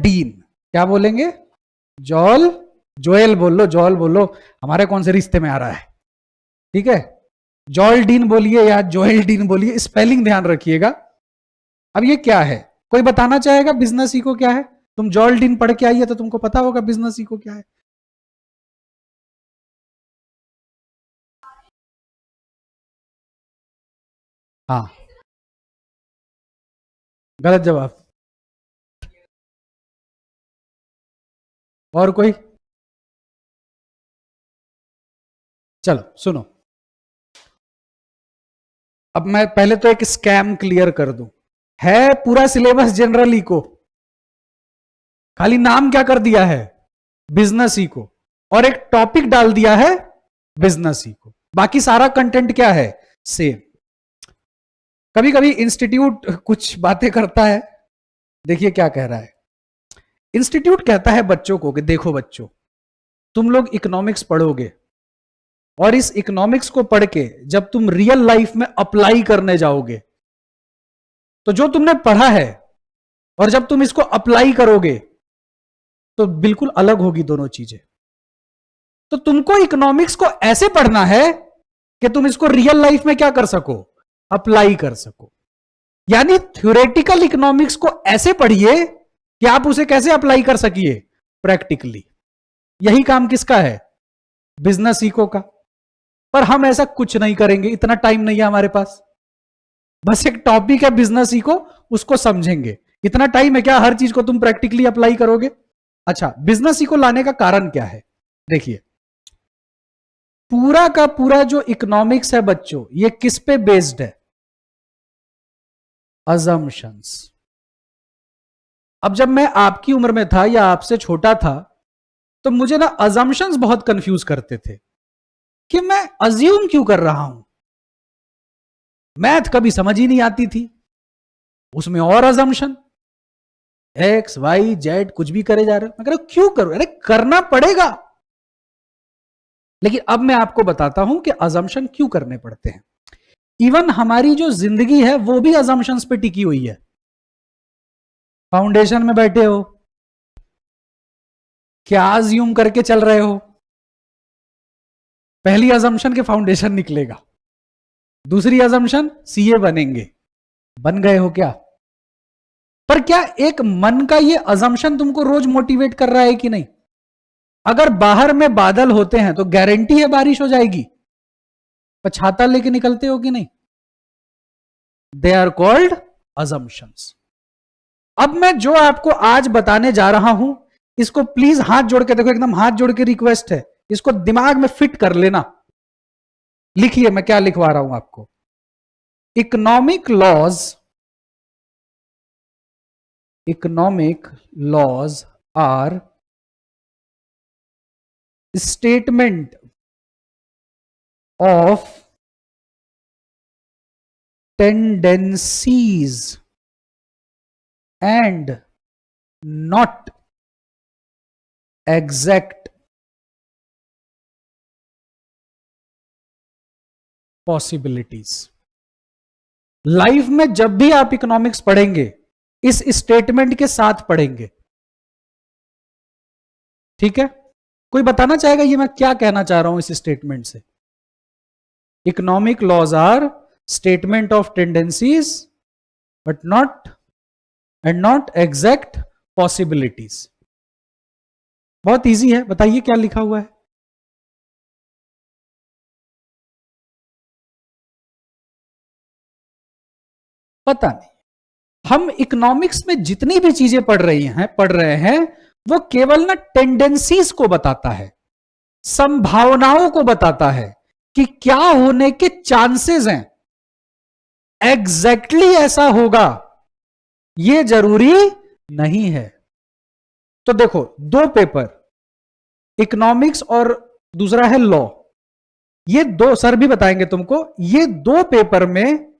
dean. क्या बोलेंगे? जोएल बोल लो, जोएल बोलो, हमारे कौन से रिश्ते में आ रहा है? ठीक है, जॉल डीन बोलिए या जोएल डीन बोलिए, स्पेलिंग ध्यान रखिएगा। अब ये क्या है? कोई बताना चाहेगा बिजनेस इको क्या है? तुम जॉल डीन पढ़ के आई है तो तुमको पता होगा बिजनेस इको क्या है। हाँ, गलत जवाब। और कोई? चलो सुनो, अब मैं पहले तो एक स्कैम क्लियर कर दूं। है पूरा सिलेबस जनरल इको, खाली नाम क्या कर दिया है? बिजनेस इको, और एक टॉपिक डाल दिया है बिजनेस इको। बाकी सारा कंटेंट क्या है? सेम। कभी कभी इंस्टीट्यूट कुछ बातें करता है, देखिए क्या कह रहा है। इंस्टीट्यूट कहता है बच्चों को कि देखो बच्चों, तुम लोग इकोनॉमिक्स पढ़ोगे और इस इकोनॉमिक्स को पढ़ के जब तुम रियल लाइफ में अप्लाई करने जाओगे तो जो तुमने पढ़ा है और जब तुम इसको अप्लाई करोगे तो बिल्कुल अलग होगी दोनों चीजें। तो तुमको इकोनॉमिक्स को ऐसे पढ़ना है कि तुम इसको रियल लाइफ में क्या कर सको, अप्लाई कर सको। यानी थ्योरेटिकल इकोनॉमिक्स को ऐसे पढ़िए कि आप उसे कैसे अप्लाई कर सकिए, प्रैक्टिकली। यही काम किसका है, बिजनेस इको का। पर हम ऐसा कुछ नहीं करेंगे, इतना टाइम नहीं है हमारे पास। बस एक टॉपिक है बिजनेस इको, उसको समझेंगे। इतना टाइम है क्या हर चीज को तुम प्रैक्टिकली अप्लाई करोगे? अच्छा, बिजनेस इको लाने का कारण क्या है? देखिए, पूरा का पूरा जो इकोनॉमिक्स है बच्चों, ये किस पे बेस्ड है? अजम्पशंस। अब जब मैं आपकी उम्र में था या आपसे छोटा था तो मुझे ना अजम्पशंस बहुत कंफ्यूज करते थे कि मैं अज्यूम क्यों कर रहा हूं। मैथ कभी समझ ही नहीं आती थी, उसमें और अजम्पशन, एक्स वाई जेड कुछ भी करे जा रहे हो। मैं कह रहा हूं क्यों करूं, अरे करना पड़ेगा। लेकिन अब मैं आपको बताता हूं कि अजम्पशन क्यों करने पड़ते हैं। इवन हमारी जो जिंदगी है वो भी अजम्पशंस पे टिकी हुई है। फाउंडेशन में बैठे हो, क्या अज्यूम करके चल रहे हो? पहली अजम्पशन के फाउंडेशन निकलेगा, दूसरी अजम्पशन सीए बनेंगे। बन गए हो क्या? पर क्या एक मन का ये अजम्पशन तुमको रोज मोटिवेट कर रहा है कि नहीं? अगर बाहर में बादल होते हैं तो गारंटी है बारिश हो जाएगी, पर छाता लेके निकलते हो कि नहीं? They are called assumptions. अब मैं जो आपको आज बताने जा रहा हूं, इसको प्लीज हाथ जोड़ के देखो, एकदम हाथ जोड़ के रिक्वेस्ट है, इसको दिमाग में फिट कर लेना। लिखिए मैं क्या लिखवा रहा हूं आपको। Economic laws are statement of tendencies and not exact possibilities। Life में जब भी आप इकोनॉमिक्स पढ़ेंगे इस स्टेटमेंट के साथ पढ़ेंगे, ठीक है? कोई बताना चाहेगा ये मैं क्या कहना चाह रहा हूं इस स्टेटमेंट से? Economic laws are statement of tendencies but not and not exact possibilities. बहुत इजी है, बताइए क्या लिखा हुआ है? पता नहीं। हम इकोनॉमिक्स में जितनी भी चीजें पढ़ रहे हैं वो केवल ना टेंडेंसीज को बताता है, संभावनाओं को बताता है कि क्या होने के चांसेस हैं। एग्जैक्टली ऐसा होगा ये जरूरी नहीं है। तो देखो, दो पेपर, इकोनॉमिक्स और दूसरा है लॉ, ये दो सर भी बताएंगे तुमको। ये दो पेपर में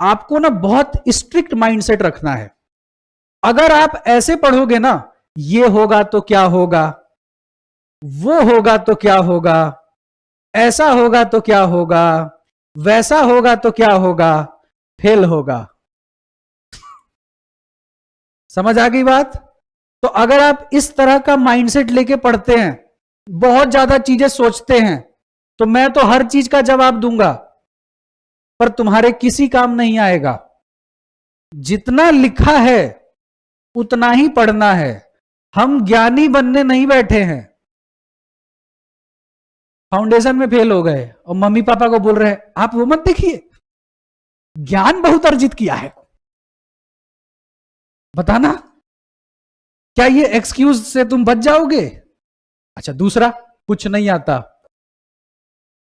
आपको ना बहुत स्ट्रिक्ट माइंडसेट रखना है। अगर आप ऐसे पढ़ोगे ना, ये होगा तो क्या होगा, वो होगा तो क्या होगा, ऐसा होगा तो क्या होगा, वैसा होगा तो क्या होगा, फेल होगा। समझ आ गई बात? तो अगर आप इस तरह का माइंडसेट लेके पढ़ते हैं, बहुत ज्यादा चीजें सोचते हैं, तो मैं तो हर चीज का जवाब दूंगा पर तुम्हारे किसी काम नहीं आएगा। जितना लिखा है उतना ही पढ़ना है। हम ज्ञानी बनने नहीं बैठे हैं। फाउंडेशन में फेल हो गए और मम्मी पापा को बोल रहे हैं आप वो मत देखिए, ज्ञान बहुत अर्जित किया है। बताना क्या ये एक्सक्यूज से तुम बच जाओगे? अच्छा, दूसरा, कुछ नहीं आता,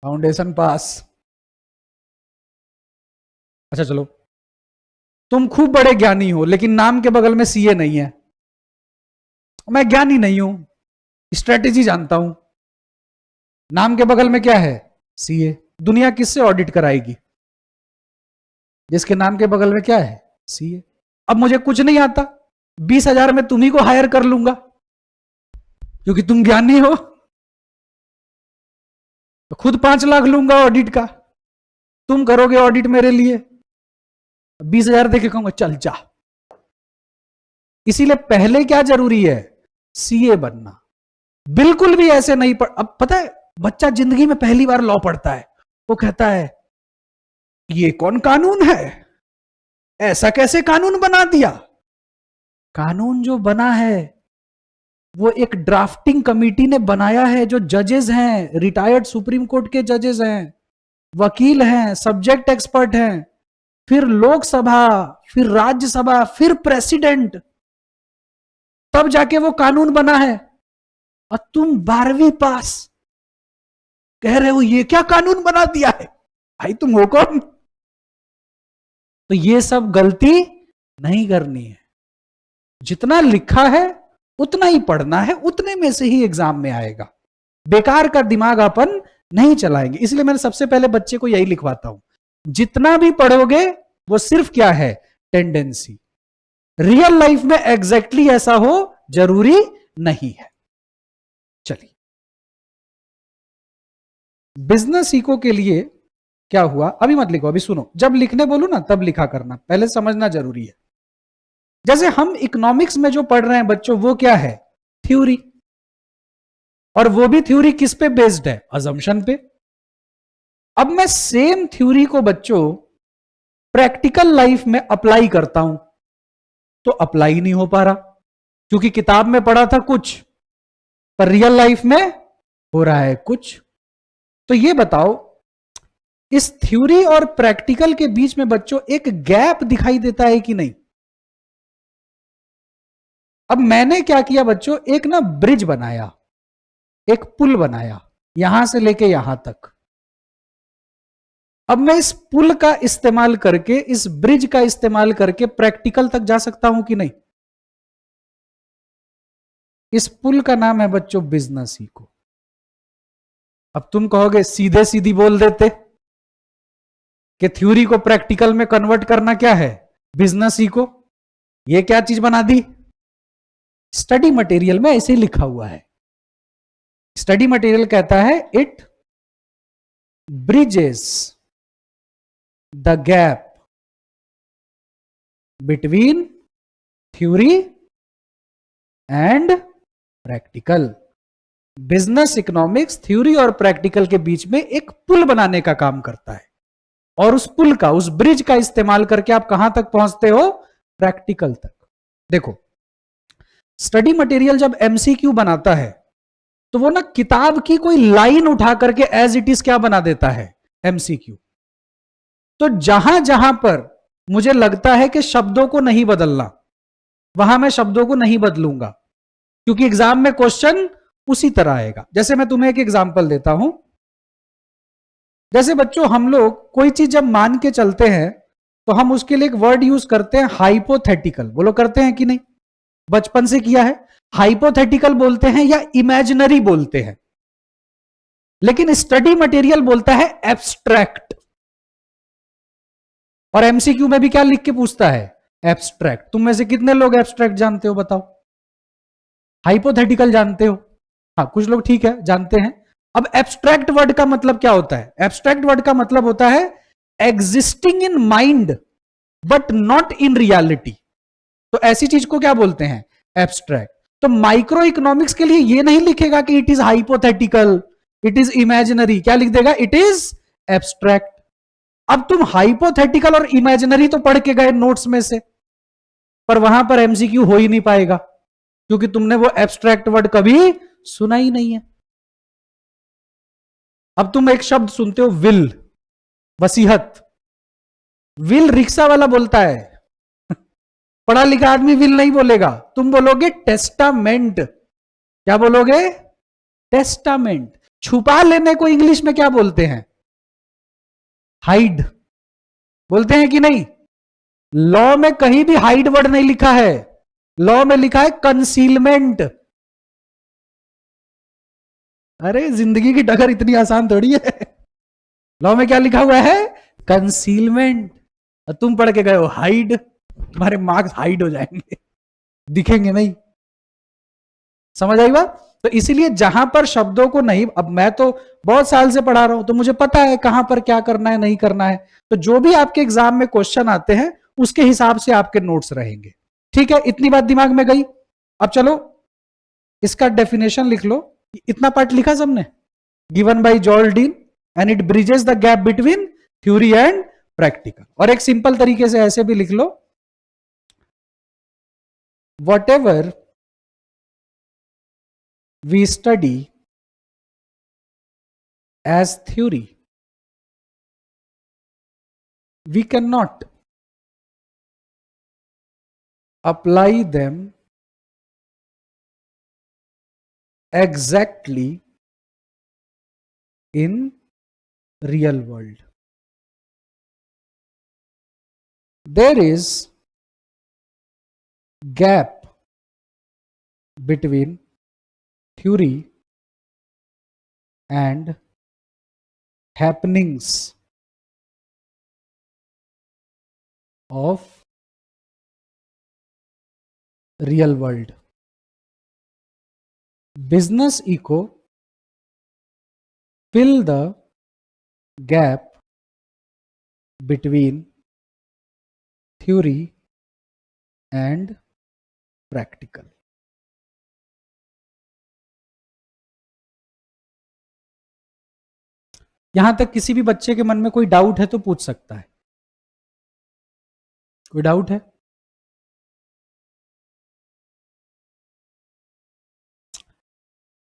फाउंडेशन पास। अच्छा चलो, तुम खूब बड़े ज्ञानी हो लेकिन नाम के बगल में सीए नहीं है। मैं ज्ञानी नहीं हूं, स्ट्रेटेजी जानता हूं, नाम के बगल में क्या है, सीए। दुनिया किससे ऑडिट कराएगी? जिसके नाम के बगल में क्या है, सीए। अब मुझे कुछ नहीं आता, 20,000 में तुम्ही को हायर कर लूंगा क्योंकि तुम ज्ञानी हो, तो खुद 5 लाख लूंगा ऑडिट का, तुम करोगे ऑडिट मेरे लिए, 20,000 देके कहूंगा चल जा। इसीलिए पहले क्या जरूरी है, सीए बनना। बिल्कुल भी ऐसे नहीं अब पता है, बच्चा जिंदगी में पहली बार लॉ पढ़ता है, वो कहता है ये कौन कानून है, ऐसा कैसे कानून बना दिया। कानून जो बना है वो एक ड्राफ्टिंग कमेटी ने बनाया है, जो जजेस हैं, रिटायर्ड सुप्रीम कोर्ट के जजेस हैं, वकील हैं, सब्जेक्ट एक्सपर्ट हैं, फिर लोकसभा, फिर राज्यसभा, फिर प्रेसिडेंट, तब जाके वो कानून बना है। और तुम 12वीं पास कह रहे हो ये क्या कानून बना दिया है, भाई तुम हो कौन। तो ये सब गलती नहीं करनी है, जितना लिखा है उतना ही पढ़ना है, उतने में से ही एग्जाम में आएगा, बेकार का दिमाग अपन नहीं चलाएंगे। इसलिए मैंने सबसे पहले बच्चे को यही लिखवाता हूं, जितना भी पढ़ोगे वो सिर्फ क्या है, टेंडेंसी। रियल लाइफ में एग्जैक्टली ऐसा हो जरूरी नहीं है। चलिए, बिजनेस इको के लिए क्या हुआ, अभी मत लिखो, अभी सुनो, जब लिखने बोलूं ना तब लिखा करना, पहले समझना जरूरी है। जैसे हम इकोनॉमिक्स में जो पढ़ रहे हैं बच्चों, वो क्या है, थ्योरी, और वो भी थ्योरी किस पे बेस्ड है, अजम्पशन पे। अब मैं सेम थ्योरी को बच्चों प्रैक्टिकल लाइफ में अप्लाई करता हूं तो अप्लाई नहीं हो पा रहा, क्योंकि किताब में पढ़ा था कुछ पर रियल लाइफ में हो रहा है कुछ। तो ये बताओ, इस थ्योरी और प्रैक्टिकल के बीच में बच्चों एक गैप दिखाई देता है कि नहीं। अब मैंने क्या किया बच्चों, एक ना ब्रिज बनाया, एक पुल बनाया यहां से लेके यहां तक। अब मैं इस पुल का इस्तेमाल करके, इस ब्रिज का इस्तेमाल करके प्रैक्टिकल तक जा सकता हूं कि नहीं। इस पुल का नाम है बच्चों बिजनेस इको। अब तुम कहोगे सीधे सीधी बोल देते कि थ्योरी को प्रैक्टिकल में कन्वर्ट करना क्या है, बिजनेस इको। ये क्या चीज बना दी, स्टडी मटेरियल में ऐसे ही लिखा हुआ है। स्टडी मटेरियल कहता है it bridges the gap between theory and practical. Business economics theory और प्रैक्टिकल के बीच में एक पुल बनाने का काम करता है, और उस पुल का, उस ब्रिज का इस्तेमाल करके आप कहां तक पहुंचते हो, प्रैक्टिकल तक। देखो, स्टडी मटेरियल जब एमसीक्यू बनाता है तो वो ना किताब की कोई लाइन उठा करके एज इट इज क्या बना देता है, एमसीक्यू। तो जहां जहां पर मुझे लगता है कि शब्दों को नहीं बदलना, वहां मैं शब्दों को नहीं बदलूंगा, क्योंकि एग्जाम में क्वेश्चन उसी तरह आएगा। जैसे मैं तुम्हें एक एग्जांपल देता हूं। जैसे बच्चों, हम लोग कोई चीज जब मान के चलते हैं तो हम उसके लिए एक वर्ड यूज करते हैं, हाइपोथेटिकल। बोलो, करते हैं कि नहीं, बचपन से किया है। हाइपोथेटिकल बोलते हैं या इमेजिनरी बोलते हैं, लेकिन स्टडी मटेरियल बोलता है एब्स्ट्रैक्ट। और एमसीक्यू में भी क्या लिख के पूछता है, एब्स्ट्रैक्ट। तुम में से कितने लोग एब्स्ट्रैक्ट जानते हो, बताओ। हाइपोथेटिकल जानते हो, हाँ कुछ लोग ठीक है जानते हैं। अब एब्स्ट्रैक्ट वर्ड का मतलब क्या होता है, एब्स्ट्रैक्ट वर्ड का मतलब होता है existing in mind but not in reality. तो ऐसी चीज को क्या बोलते हैं, एब्स्ट्रैक्ट। तो माइक्रो इकोनॉमिक्स के लिए ये नहीं लिखेगा कि it is hypothetical, it is imaginary, क्या लिख देगा, इट इज एब्स्ट्रैक्ट। अब तुम हाइपोथेटिकल और इमेजिनरी तो पढ़ के गए नोट्स में से, पर वहां पर एमसीक्यू हो ही नहीं पाएगा, क्योंकि तुमने वो एब्स्ट्रैक्ट वर्ड कभी सुना ही नहीं है। अब तुम एक शब्द सुनते हो, विल, वसीहत। विल रिक्शा वाला बोलता है, पढ़ा लिखा आदमी विल नहीं बोलेगा। तुम बोलोगे टेस्टामेंट। क्या बोलोगे, टेस्टामेंट। छुपा लेने को इंग्लिश में क्या बोलते हैं, हाइड बोलते हैं कि नहीं। लॉ में कहीं भी हाइड वर्ड नहीं लिखा है, लॉ में लिखा है कंसीलमेंट। अरे जिंदगी की डगर इतनी आसान थोड़ी है। लॉ में क्या लिखा हुआ है, कंसीलमेंट। और तुम पढ़ के गए हो हाइड, तुम्हारे मार्क्स हाइड हो जाएंगे, दिखेंगे नहीं। समझ आई बात? तो इसीलिए जहां पर शब्दों को नहीं, अब मैं तो बहुत साल से पढ़ा रहा हूं तो मुझे पता है कहां पर क्या करना है नहीं करना है, तो जो भी आपके एग्जाम में क्वेश्चन आते हैं उसके हिसाब से आपके नोट्स रहेंगे। ठीक है, इतनी बात दिमाग में गई। अब चलो इसका डेफिनेशन लिख लो। इतना पार्ट लिखा सबने? Given by Jordin and it bridges the gap between theory and practical. और एक सिंपल तरीके से ऐसे भी लिख लो, whatever we study as theory, we cannot apply them exactly in real world. There is gap between theory and happenings of real world. Business eco fill the gap between theory and practical. यहां तक किसी भी बच्चे के मन में कोई doubt है तो पूछ सकता है। कोई डाउट है?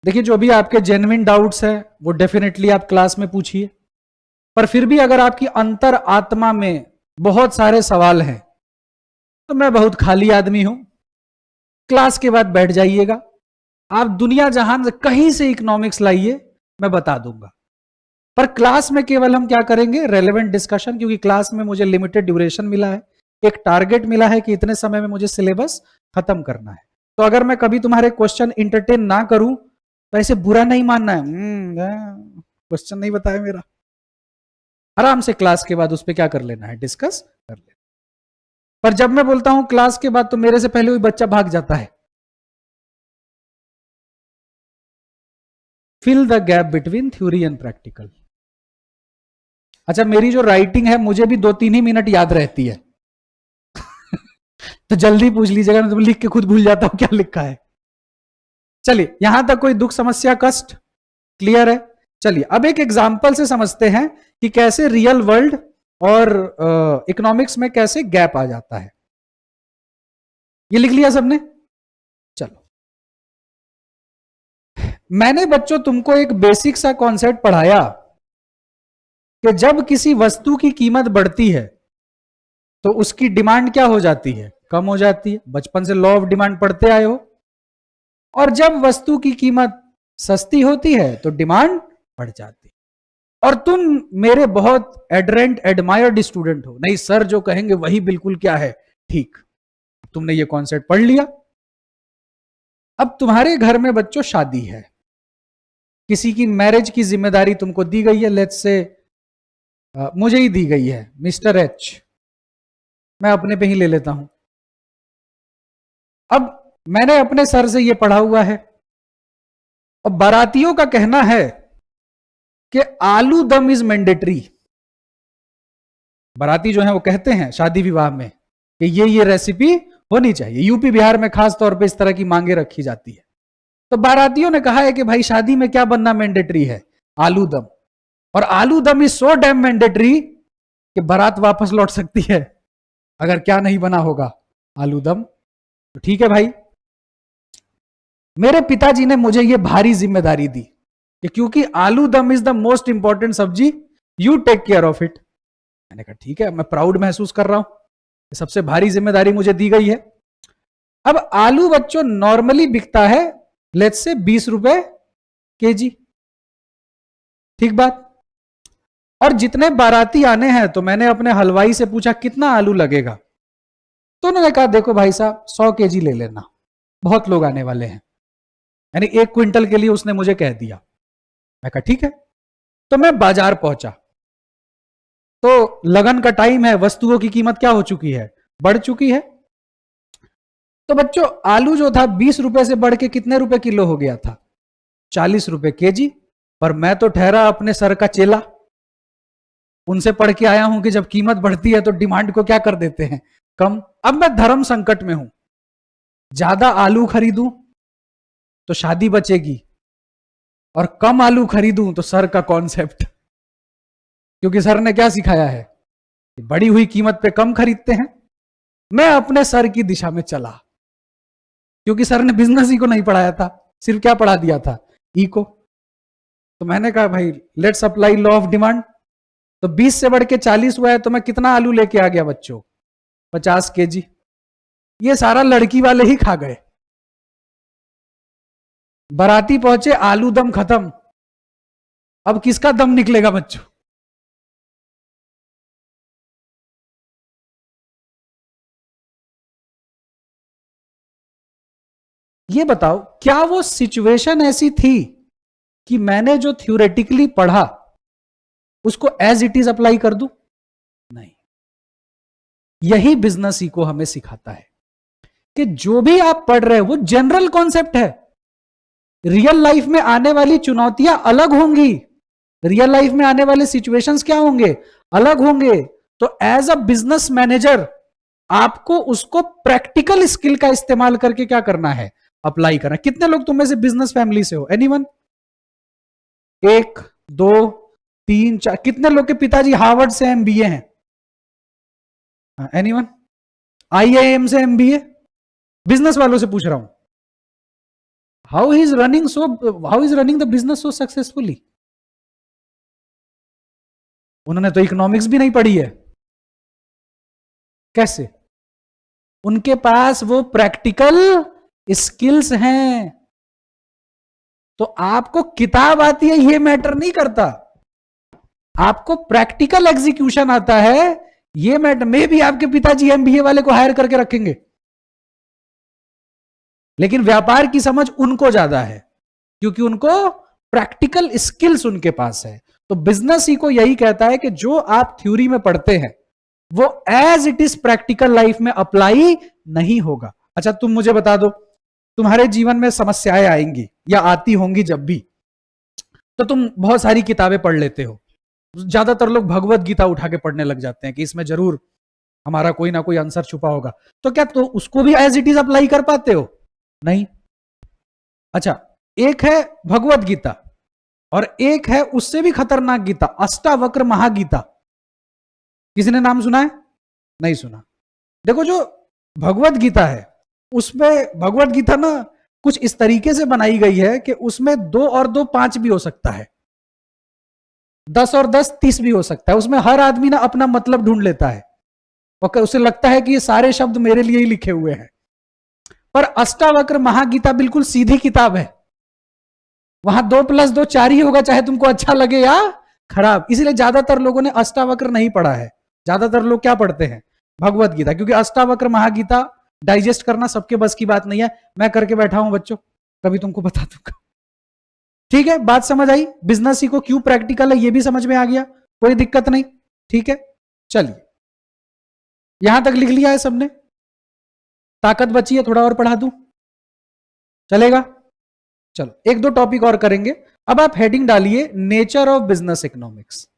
देखिए, जो भी आपके जेन्युइन डाउट्स हैं वो डेफिनेटली आप क्लास में पूछिए, पर फिर भी अगर आपकी अंतर आत्मा में बहुत सारे सवाल हैं तो मैं बहुत खाली आदमी हूं, क्लास के बाद बैठ जाइएगा, आप दुनिया जहान कहीं से इकोनॉमिक्स लाइए, मैं बता दूंगा। पर क्लास में केवल हम क्या करेंगे, रेलेवेंट डिस्कशन, क्योंकि क्लास में मुझे लिमिटेड ड्यूरेशन मिला है, एक टारगेट मिला है कि इतने समय में मुझे सिलेबस खत्म करना है। तो अगर मैं कभी तुम्हारे क्वेश्चन इंटरटेन ना करूं तो ऐसे बुरा नहीं मानना है, क्वेश्चन नहीं बताया मेरा, आराम से क्लास के बाद उस पर क्या कर लेना है, डिस्कस कर लेना। पर जब मैं बोलता हूं क्लास के बाद तो मेरे से पहले कोई बच्चा भाग जाता है। Fill the gap between theory and practical. अच्छा, मेरी जो राइटिंग है मुझे भी 2-3 ही मिनट याद रहती है तो जल्दी पूछ लीजिएगा, मैं तो लिख के खुद भूल जाता हूं क्या लिखा है। चलिए, यहां तक कोई दुख समस्या कष्ट क्लियर है? चलिए अब एक एग्जांपल से समझते हैं कि कैसे रियल वर्ल्ड और इकोनॉमिक्स में कैसे गैप आ जाता है। ये लिख लिया सबने? चलो, मैंने बच्चों तुमको एक बेसिक सा कॉन्सेप्ट पढ़ाया कि जब किसी वस्तु की कीमत बढ़ती है तो उसकी डिमांड क्या हो जाती है, कम हो जाती है। बचपन से लॉ ऑफ डिमांड पढ़ते आए हो। और जब वस्तु की कीमत सस्ती होती है तो डिमांड बढ़ जाती है। और तुम मेरे बहुत एडरेंट एडमायर्ड स्टूडेंट हो, नहीं सर जो कहेंगे वही बिल्कुल क्या है ठीक। तुमने ये कॉन्सेप्ट पढ़ लिया। अब तुम्हारे घर में बच्चों शादी है, किसी की मैरिज की जिम्मेदारी तुमको दी गई है, लेट्स से मुझे ही दी गई है, मिस्टर एच, मैं अपने पे ही ले लेता हूं। अब मैंने अपने सर से ये पढ़ा हुआ है, और बारातियों का कहना है कि आलू दम इज मैंडेटरी। बाराती जो है वो कहते हैं शादी विवाह में कि ये रेसिपी होनी चाहिए। यूपी बिहार में खास तौर पे इस तरह की मांगे रखी जाती है। तो बारातियों ने कहा है कि भाई शादी में क्या बनना मैंडेटरी है, आलू दम। और आलू dum is so damn mandatory कि बारात वापस लौट सकती है अगर क्या नहीं बना होगा, आलू दम। तो ठीक है भाई, मेरे पिताजी ने मुझे यह भारी जिम्मेदारी दी कि क्योंकि aloo dum is the most important सब्जी, you take care of it. मैंने कहा ठीक है, मैं प्राउड महसूस कर रहा हूं, सबसे भारी जिम्मेदारी मुझे दी गई है। अब आलू बच्चों नॉर्मली बिकता है लेट्स से 20 रुपए केजी, ठीक बात। और जितने बाराती आने हैं तो मैंने अपने हलवाई से पूछा कितना आलू लगेगा, तो उन्होंने कहा देखो भाई साहब 100 केजी ले लेना, बहुत लोग आने वाले हैं, यानी 1 क्विंटल के लिए उसने मुझे कह दिया। मैं कहा ठीक है। तो मैं बाजार पहुंचा, तो लगन का टाइम है, वस्तुओं की कीमत क्या हो चुकी है, बढ़ चुकी है। तो बच्चों आलू जो था 20 रुपए से बढ़ के कितने रुपए किलो हो गया था, 40 रुपए केजी। पर मैं तो ठहरा अपने सर का चेला, उनसे पढ़ के आया हूं कि जब कीमत बढ़ती है तो डिमांड को क्या कर देते हैं, कम। अब मैं धर्म संकट में हूं, ज्यादा आलू खरीदूं तो शादी बचेगी, और कम आलू खरीदूं तो सर का कॉन्सेप्ट, क्योंकि सर ने क्या सिखाया है, बढ़ी हुई कीमत पे कम खरीदते हैं। मैं अपने सर की दिशा में चला, क्योंकि सर ने बिजनेस ही को नहीं पढ़ाया था, सिर्फ क्या पढ़ा दिया था, ई को। तो मैंने कहा भाई let's apply law of demand. तो 20 से बढ़ के 40 हुआ है, तो मैं कितना आलू लेके आ गया बच्चों, 50 केजी। ये सारा लड़की वाले ही खा गए। बाराती पहुंचे, आलू दम खत्म। अब किसका दम निकलेगा बच्चों? ये बताओ क्या वो सिचुएशन ऐसी थी कि मैंने जो थ्योरेटिकली पढ़ा उसको एज इट इज अप्लाई कर दूं? नहीं। यही बिजनेस ही को हमें सिखाता है कि जो भी आप पढ़ रहे हो वो जनरल कॉन्सेप्ट है। रियल लाइफ में आने वाली चुनौतियां अलग होंगी, रियल लाइफ में आने वाले सिचुएशंस क्या होंगे, अलग होंगे। तो एज अ बिजनेस मैनेजर आपको उसको प्रैक्टिकल स्किल का इस्तेमाल करके क्या करना है, अप्लाई करना। कितने लोग तुम में से बिजनेस फैमिली से हो, एनीवन? 1 2 3 4। कितने लोग के पिताजी हार्वर्ड से एमबीए हैं, एनीवन? आईआईएम से एमबीए? बिजनेस वालों से पूछ रहा हूं, how is running the business so successfully? उन्होंने तो इकोनॉमिक्स भी नहीं पढ़ी है। कैसे? उनके पास वो प्रैक्टिकल स्किल्स हैं। तो आपको किताब आती है ये मैटर नहीं करता, आपको प्रैक्टिकल एग्जीक्यूशन आता है ये मैटर। में भी आपके पिताजी एमबीए वाले को हायर करके रखेंगे, लेकिन व्यापार की समझ उनको ज्यादा है, क्योंकि उनको प्रैक्टिकल स्किल्स उनके पास है। तो बिजनेस ही को यही कहता है कि जो आप थ्योरी में पढ़ते हैं वो as it is practical life में अप्लाई नहीं होगा। अच्छा तुम मुझे बता दो, तुम्हारे जीवन में समस्याएं आएंगी या आती होंगी जब भी, तो तुम बहुत सारी किताबें पढ़ लेते हो। ज्यादातर लोग भगवत गीता उठा के पढ़ने लग जाते हैं कि इसमें जरूर हमारा कोई ना कोई आंसर छुपा होगा। तो क्या तो उसको भी एज इट इज अप्लाई कर पाते हो? नहीं। अच्छा, एक है भगवत गीता और एक है उससे भी खतरनाक गीता, अष्टावक्र महागीता। किसी ने नाम सुना है? नहीं सुना। देखो जो भगवत गीता है उसमें, भगवत गीता ना कुछ इस तरीके से बनाई गई है कि उसमें 2 और 2 5 भी हो सकता है, 10 और 10 30 भी हो सकता है। उसमें हर आदमी ना अपना मतलब ढूंढ लेता है और उसे लगता है कि ये सारे शब्द मेरे लिए ही लिखे हुए हैं। पर अष्टावक्र महागीता बिल्कुल सीधी किताब है, वहां 2 + 2 4 ही होगा, चाहे तुमको अच्छा लगे या खराब। इसलिए ज्यादातर लोगों ने अष्टावक्र नहीं पढ़ा है, ज्यादातर लोग क्या पढ़ते हैं, भगवत गीता। क्योंकि अष्टावक्र महागीता डाइजेस्ट करना सबके बस की बात नहीं है। मैं करके बैठा हूं बच्चों, कभी तुमको बता दूंगा। ठीक है, बात समझ आई? बिजनेस ही को क्यों प्रैक्टिकल है ये भी समझ में आ गया, कोई दिक्कत नहीं। ठीक है, चलिए यहां तक लिख लिया है सबने? ताकत बची है, थोड़ा और पढ़ा दूं, चलेगा? चलो 1 2 टॉपिक और करेंगे। अब आप हेडिंग डालिए नेचर ऑफ बिजनेस इकोनॉमिक्स।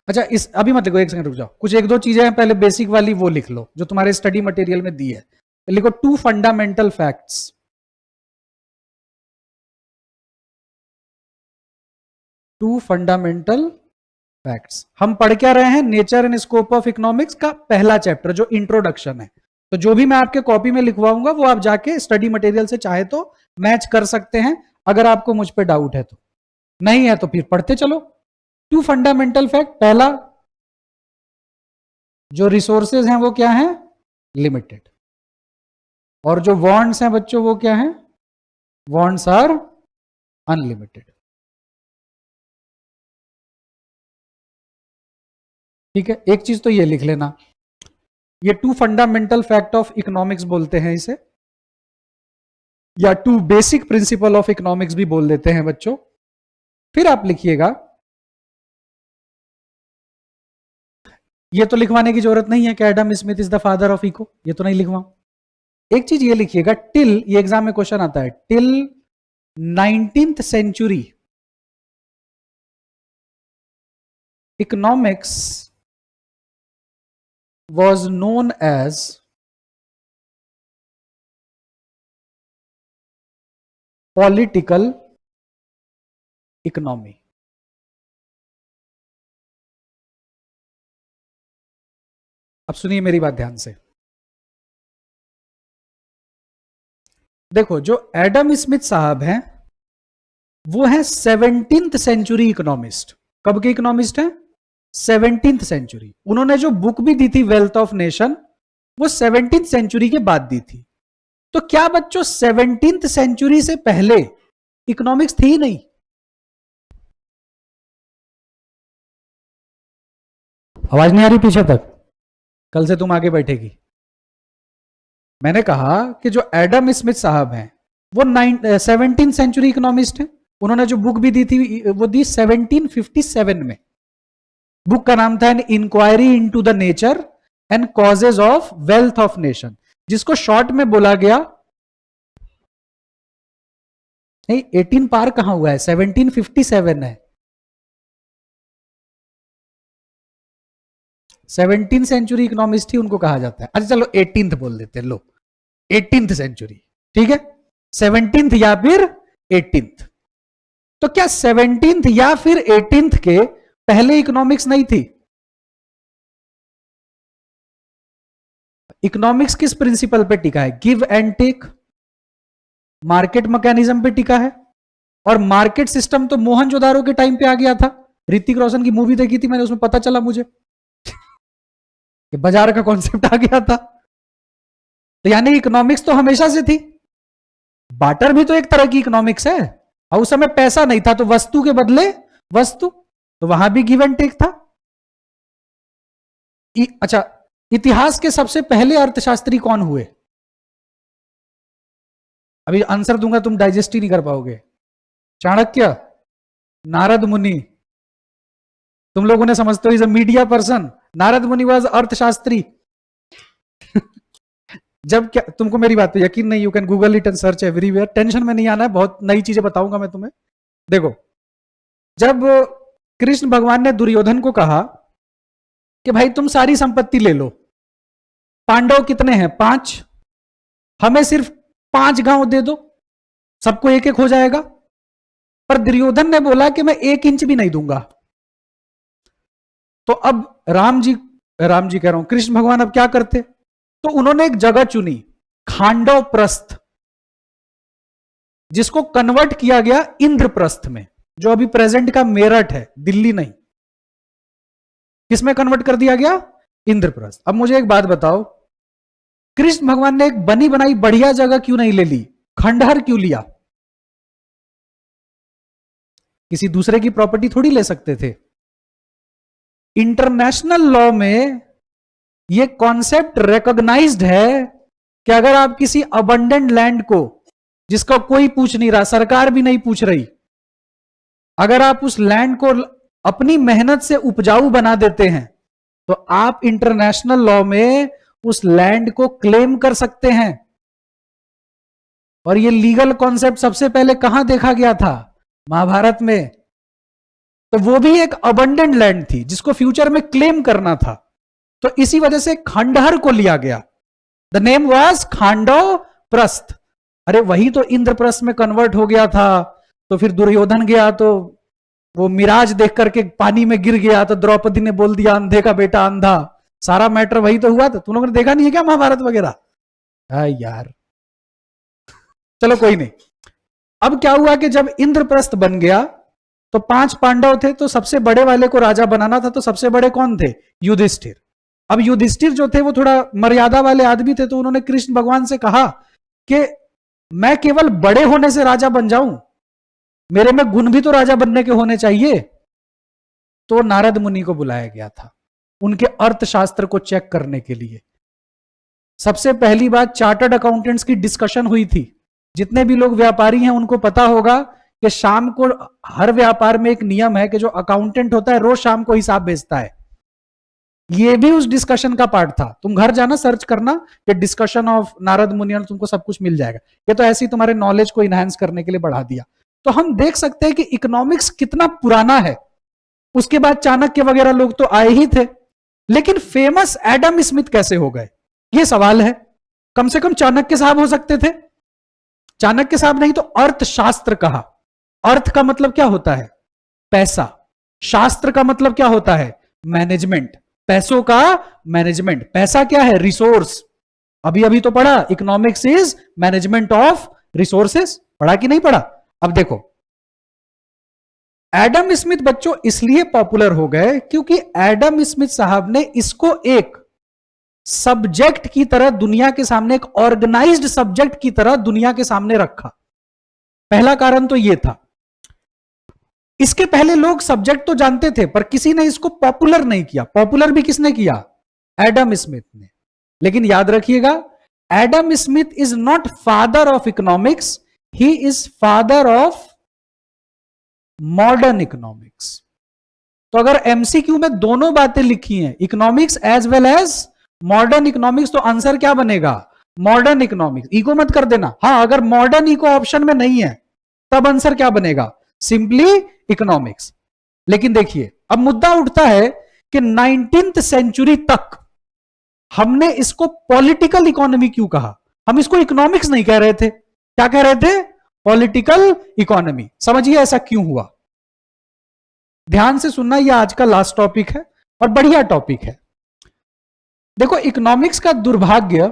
अच्छा इस अभी मत लिखो, 1 सेकंड रुक जाओ। कुछ 1 2 चीजें हैं, पहले बेसिक वाली वो लिख लो जो तुम्हारे स्टडी मटेरियल में दी है। लिखो 2 फंडामेंटल फैक्ट्स। 2 fundamental facts. हम पढ़ क्या रहे हैं, nature and scope of economics का पहला चैप्टर जो इंट्रोडक्शन है। तो जो भी मैं आपके कॉपी में लिखवाऊंगा वो आप जाके स्टडी मटेरियल से चाहे तो मैच कर सकते हैं, अगर आपको मुझ पे डाउट है तो। नहीं है तो फिर पढ़ते चलो। 2 फंडामेंटल फैक्ट। पहला, जो रिसोर्सेज हैं वो क्या हैं, लिमिटेड। और जो वांट्स हैं बच्चों वो क्या हैं, वांट्स आर अनलिमिटेड। ठीक है, एक चीज तो ये लिख लेना, ये 2 फंडामेंटल फैक्ट ऑफ इकोनॉमिक्स बोलते हैं इसे। या 2 बेसिक प्रिंसिपल ऑफ इकोनॉमिक्स भी बोल देते हैं बच्चों। फिर आप लिखिएगा, ये तो लिखवाने की जरूरत नहीं है कि Adam Smith is the father of eco, ये तो नहीं लिखवाऊं। एक चीज ये लिखिएगा, टिल, ये एग्जाम में क्वेश्चन आता है, till 19th century economics was known as political economy। अब सुनिए मेरी बात ध्यान से। देखो, जो एडम स्मिथ साहब हैं वो हैं 17th सेंचुरी इकोनॉमिस्ट। कब के इकोनॉमिस्ट हैं? 17th century. उन्होंने जो बुक भी दी थी वेल्थ ऑफ नेशन, वो 17th सेंचुरी के बाद दी थी। तो क्या बच्चों 17th सेंचुरी से पहले इकोनॉमिक्स थी ही नहीं? आवाज नहीं आ रही पीछे तक? कल से तुम आगे बैठेगी। मैंने कहा कि जो एडम स्मिथ साहब हैं वो 17th सेंचुरी इकोनॉमिस्ट हैं। उन्होंने जो बुक भी दी थी वो दी 1757 में। बुक का नाम था an inquiry into the nature and causes of wealth of nation, जिसको शॉर्ट में बोला गया, नहीं 18 पार कहां हुआ है, 1757 है। 17th सेंचुरी इकोनॉमिस्ट ही उनको कहा जाता है। अच्छा चलो 18th बोल देते हैं, लो 18th सेंचुरी, ठीक है, 17th या फिर 18th। तो क्या 17th या फिर 18th के पहले इकोनॉमिक्स नहीं थी? इकोनॉमिक्स किस प्रिंसिपल पे टिका है? Give and take, market mechanism पे टिका है। और मार्केट सिस्टम तो मोहनजोदारो के टाइम पे आ गया था। ऋतिक रोशन की मूवी देखी थी मैंने, उसमें पता चला मुझे कि बाजार का कॉन्सेप्ट आ गया था। तो यानी इकोनॉमिक्स तो हमेशा से थी। बाटर भी तो एक तरह की इकोनॉमिक्स है, और उस समय पैसा नहीं था तो वस्तु के बदले वस्तु, तो वहां भी गिव एंड टेक था। अच्छा, इतिहास के सबसे पहले अर्थशास्त्री कौन हुए? अभी आंसर दूंगा, तुम डाइजेस्ट ही नहीं कर पाओगे। चाणक्य, नारद मुनि। तुम लोगों ने समझते हो is a media person, Narad मुनि वाज अर्थशास्त्री। जब क्या, तुमको मेरी बात पे यकीन नहीं, you can Google it and search everywhere, tension में नहीं आना है, बहुत नई चीजें बताऊंगा मैं तुम्हें। देखो, जब कृष्ण भगवान ने दुर्योधन को कहा कि भाई तुम सारी संपत्ति ले लो, पांडव कितने हैं? 5, हमें सिर्फ 5 गांव दे दो, सबको एक एक हो जाएगा। पर दुर्योधन ने बोला कि मैं 1 इंच भी नहीं दूंगा। तो अब राम जी कह रहा हूं, कृष्ण भगवान अब क्या करते? तो उन्होंने एक जगह चुनी, खांडव प्रस्थ, जिसको कन्वर्ट किया गया इंद्रप्रस्थ में, जो अभी प्रेजेंट का मेरठ है, दिल्ली नहीं। किसमें कन्वर्ट कर दिया गया? इंद्रप्रस्थ। अब मुझे एक बात बताओ, कृष्ण भगवान ने एक बनी बनाई बढ़िया जगह क्यों नहीं ले ली? खंडहर क्यों लिया? किसी दूसरे की प्रॉपर्टी थोड़ी ले सकते थे। इंटरनेशनल लॉ में यह कॉन्सेप्ट रिकॉग्नाइज्ड है कि अगर आप किसी अबंडेंट लैंड को, जिसका कोई पूछ नहीं रहा, सरकार भी नहीं पूछ रही, अगर आप उस लैंड को अपनी मेहनत से उपजाऊ बना देते हैं, तो आप इंटरनेशनल लॉ में उस लैंड को क्लेम कर सकते हैं। और यह लीगल कॉन्सेप्ट सबसे पहले कहां देखा गया था? महाभारत में। तो वो भी एक अबंडेंट लैंड थी जिसको फ्यूचर में क्लेम करना था। तो इसी वजह से खंडहर को लिया गया। The name was Khandav Prastha. अरे वही तो इंद्रप्रस्थ में कन्वर्ट हो गया था। तो फिर दुर्योधन गया तो वो मिराज देख करके पानी में गिर गया, तो द्रौपदी ने बोल दिया अंधे का बेटा अंधा। सारा मैटर वही तो हुआ था। तुम लोगों ने देखा नहीं है क्या महाभारत वगैरह? यार चलो कोई नहीं। अब क्या हुआ कि जब इंद्रप्रस्थ बन गया तो 5 पांडव थे, तो सबसे बड़े वाले को राजा बनाना था। तो सबसे बड़े कौन थे? युधिष्ठिर। अब युधिष्ठिर जो थे वो थोड़ा मर्यादा वाले आदमी थे, तो उन्होंने कृष्ण भगवान से कहा कि मैं केवल बड़े होने से राजा बन जाऊं, मेरे में गुण भी तो राजा बनने के होने चाहिए। तो नारद मुनि को बुलाया गया था उनके अर्थशास्त्र को चेक करने के लिए। सबसे पहली बात चार्टर्ड अकाउंटेंट्स की डिस्कशन हुई थी जितने भी लोग व्यापारी हैं उनको पता होगा कि शाम को हर व्यापार में एक नियम है कि जो अकाउंटेंट होता है रोज शाम को हिसाब भेजता है। ये भी उस डिस्कशन का पार्ट था। तुम घर जाना सर्च करना कि डिस्कशन ऑफ नारद मुनि, तुमको सब कुछ मिल जाएगा। ये तो ऐसे ही तुम्हारे नॉलेज को इनहेंस करने के लिए बढ़ा दिया। तो हम देख सकते हैं कि इकोनॉमिक्स कितना पुराना है। उसके बाद चाणक्य वगैरह लोग तो आए ही थे, लेकिन फेमस एडम स्मिथ कैसे हो गए, ये सवाल है। कम से कम चाणक्य साहब हो सकते थे। चाणक्य साहब नहीं तो अर्थशास्त्र कहा। अर्थ का मतलब क्या होता है? पैसा। शास्त्र का मतलब क्या होता है? मैनेजमेंट। पैसों का मैनेजमेंट। पैसा क्या है? रिसोर्स। अभी अभी तो पढ़ा, economics is management of resources. पढ़ा कि नहीं पढ़ा? अब देखो, एडम स्मिथ बच्चों इसलिए पॉपुलर हो गए क्योंकि एडम स्मिथ साहब ने इसको एक सब्जेक्ट की तरह दुनिया के सामने, एक ऑर्गेनाइज्ड सब्जेक्ट की तरह दुनिया के सामने रखा। पहला कारण तो यह था। इसके पहले लोग सब्जेक्ट तो जानते थे पर किसी ने इसको पॉपुलर नहीं किया। पॉपुलर भी किसने किया? एडम स्मिथ ने। लेकिन याद रखिएगा, Adam Smith is not father of economics, he is father of modern economics. तो अगर एमसीक्यू में दोनों बातें लिखी हैं, economics as well as modern economics, तो आंसर क्या बनेगा? Modern economics. इको मत कर देना। हां, अगर मॉडर्न इको ऑप्शन में नहीं है तब आंसर क्या बनेगा? Simply economics. लेकिन देखिए, अब मुद्दा उठता है कि 19th सेंचुरी तक हमने इसको पॉलिटिकल इकोनॉमी क्यों कहा? हम इसको इकोनॉमिक्स नहीं कह रहे थे। क्या कह रहे थे? Political economy. समझिए ऐसा क्यों हुआ। ध्यान से सुनना, यह आज का लास्ट टॉपिक है और बढ़िया टॉपिक है। देखो, इकोनॉमिक्स का दुर्भाग्य,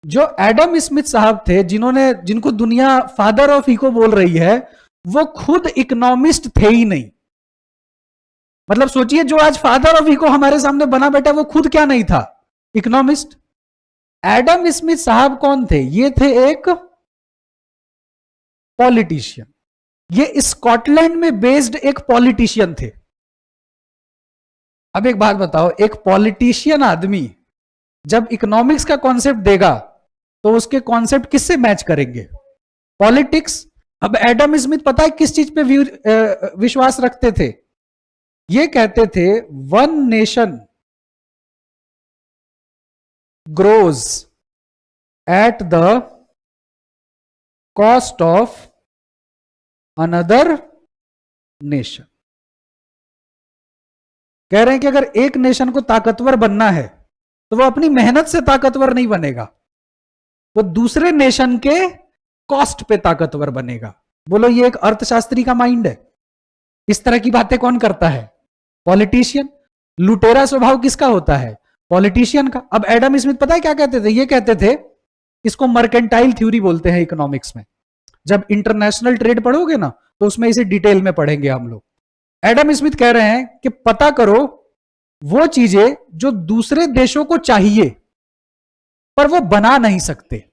जो एडम स्मिथ साहब थे, जिनको दुनिया फादर ऑफ इको बोल रही है, वो खुद इकोनॉमिस्ट थे ही नहीं। मतलब सोचिए, जो आज फादर ऑफ इको हमारे सामने बना बैठा, वो खुद क्या नहीं था? इकोनॉमिस्ट। एडम स्मिथ साहब कौन थे? ये थे एक पॉलिटिशियन। ये स्कॉटलैंड में बेस्ड एक पॉलिटिशियन थे। अब एक बात बताओ, एक पॉलिटिशियन आदमी जब इकोनॉमिक्स का कॉन्सेप्ट देगा तो उसके कॉन्सेप्ट किससे मैच करेंगे? पॉलिटिक्स। अब एडम स्मिथ पता है किस चीज पे विश्वास रखते थे? ये कहते थे, one nation grows at the cost of another nation. कह रहे हैं कि अगर एक नेशन को ताकतवर बनना है तो वो अपनी मेहनत से ताकतवर नहीं बनेगा, वो दूसरे नेशन के कॉस्ट पे ताकतवर बनेगा। बोलो, ये एक अर्थशास्त्री का माइंड है? इस तरह की बातें कौन करता है? पॉलिटिशियन। लुटेरा स्वभाव किसका होता है? पॉलिटिशियन का। अब एडम स्मिथ पता है क्या कहते थे? ये कहते थे, इसको मर्केंटाइल थ्योरी बोलते हैं इकोनॉमिक्स में। जब इंटरनेशनल ट्रेड पढ़ोगे ना तो उसमें इसे डिटेल में पढ़ेंगे हम लोग। एडम स्मिथ कह रहे हैं कि पता करो वो चीजें जो दूसरे देशों को चाहिए पर वो बना नहीं सकते,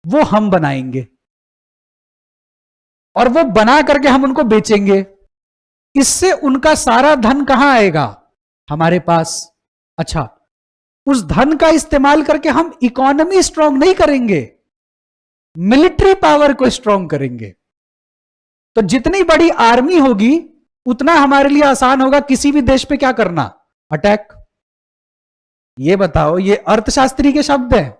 वो हम बनाएंगे और वो बना करके हम उनको बेचेंगे। इससे उनका सारा धन कहां आएगा? हमारे पास। अच्छा, उस धन का इस्तेमाल करके हम इकोनॉमी स्ट्रांग नहीं करेंगे, मिलिट्री पावर को स्ट्रांग करेंगे। तो जितनी बड़ी आर्मी होगी उतना हमारे लिए आसान होगा किसी भी देश पे क्या करना? अटैक। ये बताओ, ये अर्थशास्त्री के शब्द हैं?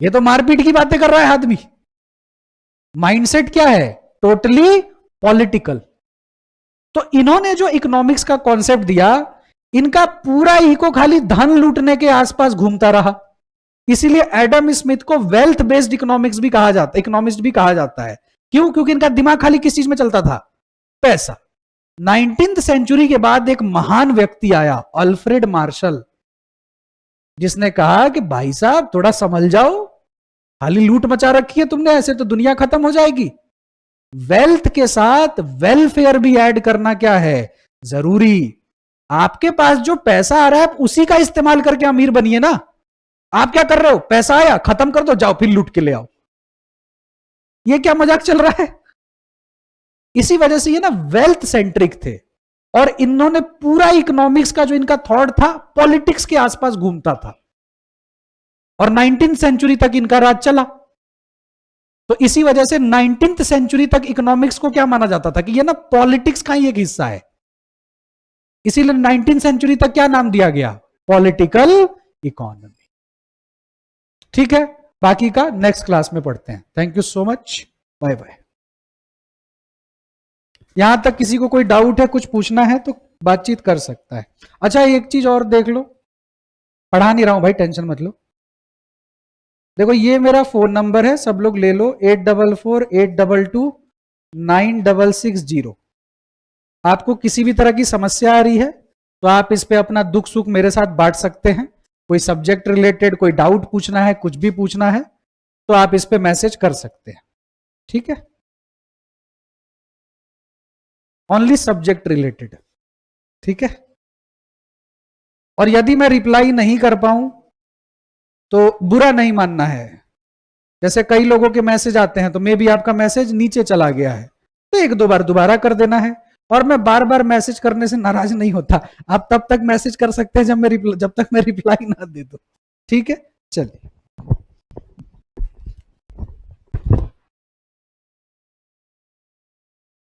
ये तो मारपीट की बातें कर रहा है आदमी। माइंडसेट क्या है? Totally political. तो इन्होंने जो इकोनॉमिक्स का कॉन्सेप्ट दिया, इनका पूरा इको खाली धन लूटने के आसपास घूमता रहा। इसीलिए एडम स्मिथ को वेल्थ बेस्ड इकोनॉमिक्स भी कहा जाता, इकोनॉमिस्ट भी कहा जाता है। क्यों? क्योंकि इनका दिमाग खाली किस चीज में चलता था? पैसा। 19th सेंचुरी के बाद एक महान व्यक्ति आया, अल्फ्रेड मार्शल, जिसने कहा कि भाई साहब थोड़ा समझ जाओ, खाली लूट मचा रखी है तुमने, ऐसे तो दुनिया खत्म हो जाएगी। वेल्थ के साथ वेलफेयर भी ऐड करना क्या है? जरूरी। आपके पास जो पैसा आ रहा है आप उसी का इस्तेमाल करके अमीर बनिए ना। आप क्या कर रहे हो? पैसा आया, खत्म कर दो, जाओ फिर लूट के ले आओ। ये क्या मजाक चल रहा है? इसी वजह से ये ना वेल्थ सेंट्रिक थे और इन्होंने पूरा इकोनॉमिक्स का जो इनका थॉट था पॉलिटिक्स के आसपास घूमता था। और 19th सेंचुरी तक इनका राज चला। तो इसी वजह से 19th सेंचुरी तक इकोनॉमिक्स को क्या माना जाता था कि ये ना पॉलिटिक्स का ही एक हिस्सा है, इसीलिए 19th सेंचुरी तक क्या नाम दिया गया, पॉलिटिकल इकोनॉमी। ठीक है, बाकी का नेक्स्ट क्लास में पढ़ते हैं। Thank you so much, bye bye. यहां तक किसी को कोई डाउट है, कुछ पूछना है तो बातचीत कर सकता है। अच्छा एक चीज और देख लो, पढ़ा नहीं रहा हूं भाई, टेंशन मत लो। देखो ये मेरा फोन नंबर है, सब लोग ले लो, 8448229660। आपको किसी भी तरह की समस्या आ रही है तो आप इस पे अपना दुख सुख मेरे साथ बांट सकते हैं। कोई सब्जेक्ट रिलेटेड कोई डाउट पूछना है, कुछ भी पूछना है तो आप इस पे मैसेज कर सकते हैं। ठीक है, ओनली सब्जेक्ट रिलेटेड। ठीक है, और यदि मैं रिप्लाई नहीं कर पाऊं तो बुरा नहीं मानना है। जैसे कई लोगों के मैसेज आते हैं तो मे भी आपका मैसेज नीचे चला गया है, तो एक दो बार दोबारा कर देना है। और मैं बार बार मैसेज करने से नाराज नहीं होता, आप तब तक मैसेज कर सकते हैं जब तक मैं रिप्लाई ना दे दूं। ठीक है, चलिए।